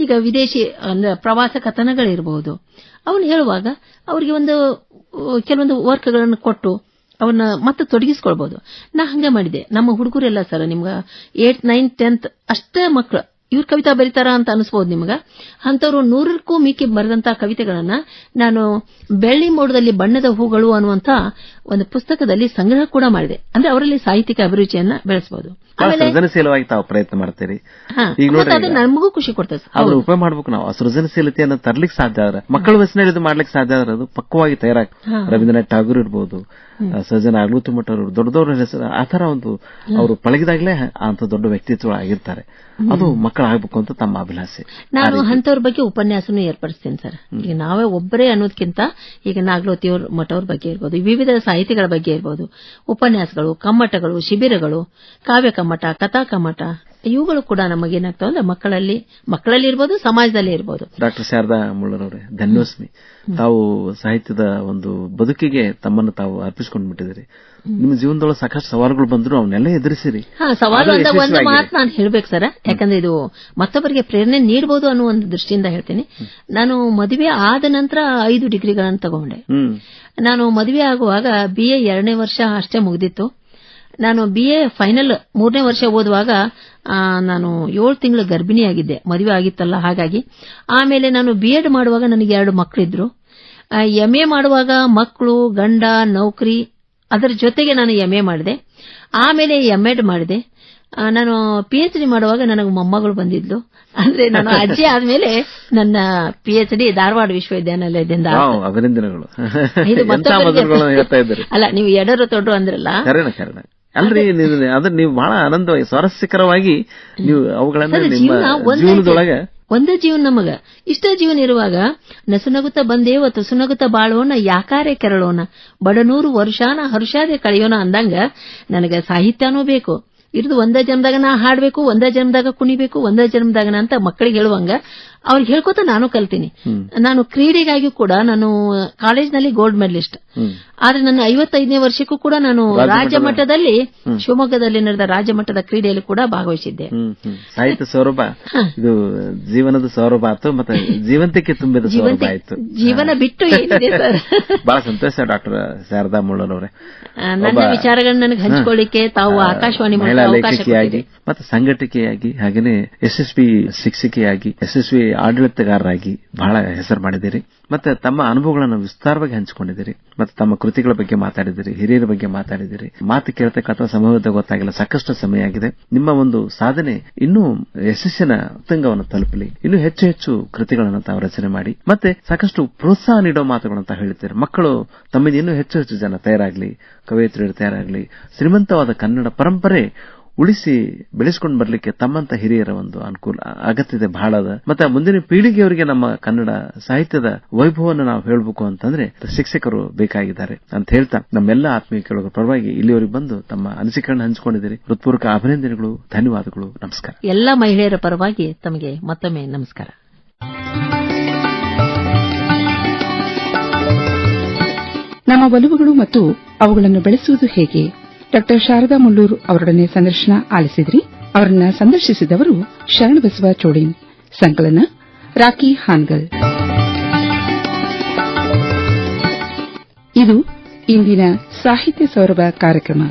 ಈಗ ವಿದೇಶಿ ಅಂದ್ರೆ ಪ್ರವಾಸ ಕಥನಗಳಿರಬಹುದು, ಅವನ್ನ ಹೇಳುವಾಗ ಅವರಿಗೆ ಕೆಲವೊಂದು ವರ್ಕ್ಗಳನ್ನು ಕೊಟ್ಟು ಅವನ್ನ ಮತ್ತೆ ತೊಡಗಿಸ್ಕೊಳ್ಬಹುದು. ನಾ ಹಂಗೆ ಮಾಡಿದೆ. ನಮ್ಮ ಹುಡುಗರೆಲ್ಲ ಸರ್ ನಿಮ್ಗ 8th 9th 10th ಅಷ್ಟೇ ಮಕ್ಕಳು ಇವ್ರ ಕವಿತಾ ಬರೀತಾರ ಅಂತ ಅನಿಸಬಹುದು ನಿಮ್ಗ. ಅಂತವ್ರು 100ಕ್ಕೂ ಮಿಕ್ಕಿ ಬರೆದಂತ ಕವಿತೆಗಳನ್ನ ನಾನು ಬೆಳ್ಳಿ ಮೋಡದಲ್ಲಿ ಬಣ್ಣದ ಹೂಗಳು ಅನ್ನುವಂತ ಒಂದು ಪುಸ್ತಕದಲ್ಲಿ ಸಂಗ್ರಹ ಕೂಡ ಮಾಡಿದೆ. ಅಂದ್ರೆ ಅವರಲ್ಲಿ ಸಾಹಿತ್ಯಿಕ ಅಭಿರುಚಿಯನ್ನ ಬೆಳೆಸಬಹುದು. ಸೃಜನಶೀಲವಾಗಿ ತಾವು ಪ್ರಯತ್ನ ಮಾಡ್ತೀರಿ. ಅದು ನಮಗೂ ಖುಷಿ ಕೊಡ್ತದೆ. ಅವ್ರು ಉಪಯೋಗ ಮಾಡ್ಬೇಕು. ನಾವು ಸೃಜನಶೀಲತೆಯನ್ನು ತರ್ಲಿಕ್ಕೆ ಸಾಧ್ಯ ಆದ್ರೆ, ಮಕ್ಕಳ ವಯಸ್ಸಿನಲ್ಲಿ ಇದು ಮಾಡ್ಲಿಕ್ಕೆ ಸಾಧ್ಯ ಆದ್ರೆ ಅದು ಪಕ್ವವಾಗಿ ತಯಾರಾಗ. ರವೀಂದ್ರನಾಥ್ ಠಾಗೂರ್ ಇರ್ಬೋದು, ಸಜ್ಜನ ಅಗ್ಲುತುಮಠ ಅವರು, ದೊಡ್ಡ ದೊಡ್ಡ ಹೆಸರು ಆತರ ಅವರು ಪಳಗಿದಾಗ್ಲೇ ಅಂತ ದೊಡ್ಡ ವ್ಯಕ್ತಿತ್ವ ಆಗಿರ್ತಾರೆ. ಅದು ಮಕ್ಕಳು ಆಗ್ಬೇಕು ಅಂತ ತಮ್ಮ ಅಭಿಲಾಷೆ. ನಾನು ಅಂತವ್ರ ಬಗ್ಗೆ ಉಪನ್ಯಾಸನೂ ಏರ್ಪಡಿಸ್ತೇನೆ ಸರ್. ಈಗ ನಾವೇ ಒಬ್ಬರೇ ಅನ್ನೋದಕ್ಕಿಂತ ಈಗ ನಾಗಲೋತಿಯವ್ರ ಮಠವ್ರ ಬಗ್ಗೆ ಇರ್ಬೋದು, ವಿವಿಧ ಸಾಹಿತಿಗಳ ಬಗ್ಗೆ ಇರ್ಬೋದು, ಉಪನ್ಯಾಸಗಳು, ಕಮ್ಮಟಗಳು, ಶಿಬಿರಗಳು, ಕಾವ್ಯ ಕಮ್ಮಟ, ಕಥಾ ಕಮ್ಮಟ, ಇವುಗಳು ಕೂಡ ನಮಗೇನಾಗ್ತಾವ ಅಂದ್ರೆ ಮಕ್ಕಳಲ್ಲಿ ಇರ್ಬೋದು, ಸಮಾಜದಲ್ಲಿ ಇರ್ಬೋದು. ಡಾಕ್ಟರ್ ಶಾರದಾ ಮುಳ್ಳೂರ್ ಅವರೇ, ಧನ್ಯೋಸ್ಮಿ. ತಾವು ಸಾಹಿತ್ಯದ ಒಂದು ಬದುಕಿಗೆ ತಮ್ಮನ್ನು ತಾವು ಅರ್ಪಿಸಿಕೊಂಡು ಬಿಟ್ಟಿದ್ದೀರಿ. ನಿಮ್ಮ ಜೀವನದೊಳಗೆ ಸಾಕಷ್ಟು ಸವಾಲುಗಳು ಬಂದ್ರು ಅವನ್ನೆಲ್ಲ ಎದುರಿಸಿರಿ. ಸವಾಲು ಅಂತ ಒಂದು ಮಾತು ನಾನು ಹೇಳ್ಬೇಕು ಸರ್, ಯಾಕಂದ್ರೆ ಇದು ಮತ್ತೊಬ್ಬರಿಗೆ ಪ್ರೇರಣೆ ನೀಡಬಹುದು ಅನ್ನೋ ಒಂದು ದೃಷ್ಟಿಯಿಂದ ಹೇಳ್ತೀನಿ. ನಾನು ಮದುವೆ ಆದ ನಂತರ 5 ಡಿಗ್ರಿಗಳನ್ನು ತಗೊಂಡೆ. ನಾನು ಮದುವೆ ಆಗುವಾಗ BA 2ನೇ ವರ್ಷ ಅಷ್ಟೇ ಮುಗಿದಿತ್ತು. ನಾನು BA ಫೈನಲ್ 3ನೇ ವರ್ಷ ಓದುವಾಗ ನಾನು 7 ತಿಂಗಳು ಗರ್ಭಿಣಿಯಾಗಿದ್ದೆ. ಮದುವೆ ಆಗಿತ್ತಲ್ಲ, ಹಾಗಾಗಿ. ಆಮೇಲೆ ನಾನು BEd ಮಾಡುವಾಗ ನನಗೆ 2 ಮಕ್ಕಳಿದ್ರು. MA ಮಾಡುವಾಗ ಮಕ್ಕಳು, ಗಂಡ, ನೌಕರಿ, ಅದರ ಜೊತೆಗೆ ನಾನು MA ಮಾಡಿದೆ. ಆಮೇಲೆ MEd ಮಾಡಿದೆ. ನಾನು PhD ಮಾಡುವಾಗ ನನಗೆ ಮೊಮ್ಮಗಳು ಬಂದಿದ್ಲು. ಅಂದ್ರೆ ನಾನು ಅಜ್ಜಿ ಆದ್ಮೇಲೆ ನನ್ನ PhD ಧಾರವಾಡ ವಿಶ್ವವಿದ್ಯಾನಿಲಯದಿಂದ. ಅಭಿನಂದನೆಗಳು. ಅಲ್ಲ, ನೀವು ಎಡರು ತೊಡ್ರು ಅಂದ್ರಲ್ಲ. ಅಲ್ರಿ, ಅದ್ರ ನೀವು ಬಹಳ ಆನಂದವಾಗಿ ಸ್ವಾರಸ್ಯಕರವಾಗಿ ನೀವು ಅವುಗಳನ್ನ ನಿಮ್ಮ ಜೀವನದೊಳಗೆ. ಒಂದೇ ಜೀವನ ನಮಗ, ಇಷ್ಟ ಜೀವನ ಇರುವಾಗ ನಸುನಗುತ್ತ ಬಂದೇವ ತುಸುನಗುತ್ತ ಬಾಳೋಣ, ಯಾಕಾರೆ ಕೆರಳೋಣ, ಬಡನೂರು ವರ್ಷಾನ ಹರುಷಾದೆ ಕಳೆಯೋಣ ಅಂದಂಗ ನನಗೆ ಸಾಹಿತ್ಯನೂ ಬೇಕು. ಇರುದು ಒಂದೇ ಜನ್ಮದಾಗ ನಾ ಹಾಡ್ಬೇಕು, ಒಂದೇ ಜನ್ಮದಾಗ ಕುಣಿಬೇಕು, ಒಂದೇ ಜನ್ಮದಾಗ ಅಂತ ಮಕ್ಕಳಿಗೆ ಹೇಳುವಂಗ ಅವ್ರಿಗೆ ಹೇಳ್ಕೊತ ನಾನು ಕಲ್ತೀನಿ. ನಾನು ಕ್ರೀಡೆಗಾಗಿ ಕೂಡ ನಾನು ಕಾಲೇಜ್ನಲ್ಲಿ ಗೋಲ್ಡ್ ಮೆಡಲಿಸ್ಟ್. ಆದ್ರೆ ನನ್ನ 55ನೇ ವರ್ಷಕ್ಕೂ ಕೂಡ ನಾನು ರಾಜ್ಯ ಮಟ್ಟದಲ್ಲಿ ಶಿವಮೊಗ್ಗದಲ್ಲಿ ನಡೆದ ರಾಜ್ಯ ಮಟ್ಟದ ಕ್ರೀಡೆಯಲ್ಲಿ ಕೂಡ ಭಾಗವಹಿಸಿದ್ದೆ. ಸಾಹಿತ್ಯ ಸೌರಭ ಇದು ಜೀವನದ ಸೌರಭ ಆಯ್ತು, ಮತ್ತೆ ಜೀವಂತಿಕೆ ತುಂಬಿದ ಸೌರಭ ಆಯ್ತು. ಜೀವನ ಬಿಟ್ಟು ಏನಿದೆ ಸರ್. ಬಹಳ ಸಂತೋಷ ಡಾಕ್ಟರ್ ಶಾರದಾ ಮುಳ್ಳೂರ್ ಅವರೇ. ನನ್ನ ವಿಚಾರಗಳನ್ನ ನನಗೆ ಹಂಚಿಕೊಳ್ಳಿಕ್ಕೆ ತಾವು ಆಕಾಶವಾಣಿ ಮಹಿಳಾ ಲೇಖಕಿಯಾಗಿ ಮತ್ತೆ ಸಂಘಟಕಿಯಾಗಿ, ಹಾಗೇನೆ ಯಶಸ್ವಿ ಶಿಕ್ಷಕಿಯಾಗಿ, ಯಶಸ್ವಿ ಆಡಳಿತಗಾರರಾಗಿ ಬಹಳ ಹೆಸರು ಮಾಡಿದ್ದೀರಿ. ಮತ್ತೆ ತಮ್ಮ ಅನುಭವಗಳನ್ನು ವಿಸ್ತಾರವಾಗಿ ಹಂಚಿಕೊಂಡಿದ್ದೀರಿ. ಮತ್ತೆ ತಮ್ಮ ಕೃತಿಗಳ ಬಗ್ಗೆ ಮಾತಾಡಿದಿರಿ, ಹಿರಿಯರ ಬಗ್ಗೆ ಮಾತಾಡಿದಿರಿ. ಮಾತು ಕೇಳ್ತಕ್ಕಂಥ ಸಮಯದ ಗೊತ್ತಾಗಿಲ್ಲ, ಸಾಕಷ್ಟು ಸಮಯ ಆಗಿದೆ. ನಿಮ್ಮ ಒಂದು ಸಾಧನೆ ಇನ್ನೂ ಯಶಸ್ಸಿನ ಉತ್ತುಂಗವನ್ನು ತಲುಪಲಿ, ಇನ್ನೂ ಹೆಚ್ಚು ಹೆಚ್ಚು ಕೃತಿಗಳನ್ನು ತಾವು ರಚನೆ ಮಾಡಿ ಮತ್ತೆ ಸಾಕಷ್ಟು ಪ್ರೋತ್ಸಾಹ ನೀಡೋ ಮಾತುಗಳಂತ ಹೇಳಿದ್ದೀರಿ. ಮಕ್ಕಳು ತಮ್ಮಿಂದ ಇನ್ನೂ ಹೆಚ್ಚು ಹೆಚ್ಚು ಜನ ತಯಾರಾಗ್ಲಿ, ಕವಯಿತ್ರಿಯರು ತಯಾರಾಗ್ಲಿ, ಶ್ರೀಮಂತವಾದ ಕನ್ನಡ ಪರಂಪರೆ ಉಳಿಸಿ ಬೆಳೆಸಿಕೊಂಡು ಬರ್ಲಿಕ್ಕೆ ತಮ್ಮಂತ ಹಿರಿಯರ ಒಂದು ಅನುಕೂಲ ಅಗತ್ಯತೆ ಬಹಳ ಅದ. ಮತ್ತೆ ಮುಂದಿನ ಪೀಳಿಗೆಯವರಿಗೆ ನಮ್ಮ ಕನ್ನಡ ಸಾಹಿತ್ಯದ ವೈಭವವನ್ನು ನಾವು ಹೇಳಬೇಕು ಅಂತಂದ್ರೆ ಶಿಕ್ಷಕರು ಬೇಕಾಗಿದ್ದಾರೆ ಅಂತ ಹೇಳ್ತಾ ನಮ್ಮೆಲ್ಲ ಆತ್ಮೀಯ ಕೇಳುಗರ ಪರವಾಗಿ ಇಲ್ಲಿವರೆಗೆ ಬಂದು ತಮ್ಮ ಅನಿಸಿಕೆಗಳನ್ನು ಹಂಚಿಕೊಂಡಿದ್ದೀರಿ. ಹೃತ್ಪೂರ್ವಕ ಅಭಿನಂದನೆಗಳು, ಧನ್ಯವಾದಗಳು, ನಮಸ್ಕಾರ. ಎಲ್ಲ ಮಹಿಳೆಯರ ಪರವಾಗಿ ತಮಗೆ ಮತ್ತೊಮ್ಮೆ ನಮಸ್ಕಾರ. ನಮ್ಮ ಒಲವುಗಳು ಮತ್ತು ಅವುಗಳನ್ನು ಬೆಳೆಸುವುದು ಹೇಗೆ, ಡಾಕ್ಟರ್ ಶಾರದಾ ಮುಳ್ಳೂರ್ ಅವರೊಡನೆ ಸಂದರ್ಶನ ಆಲಿಸಿದ್ರಿ. ಅವರನ್ನ ಸಂದರ್ಶಿಸಿದವರು ಶರಣಬಸವ ಚೋಡಿನ್, ಸಂಕಲನ ರಾಕಿ ಹಾನ್ಗಲ್. ಇದು ಇಂದಿನ ಸಾಹಿತ್ಯ ಸೌರಭ ಕಾರ್ಯಕ್ರಮ.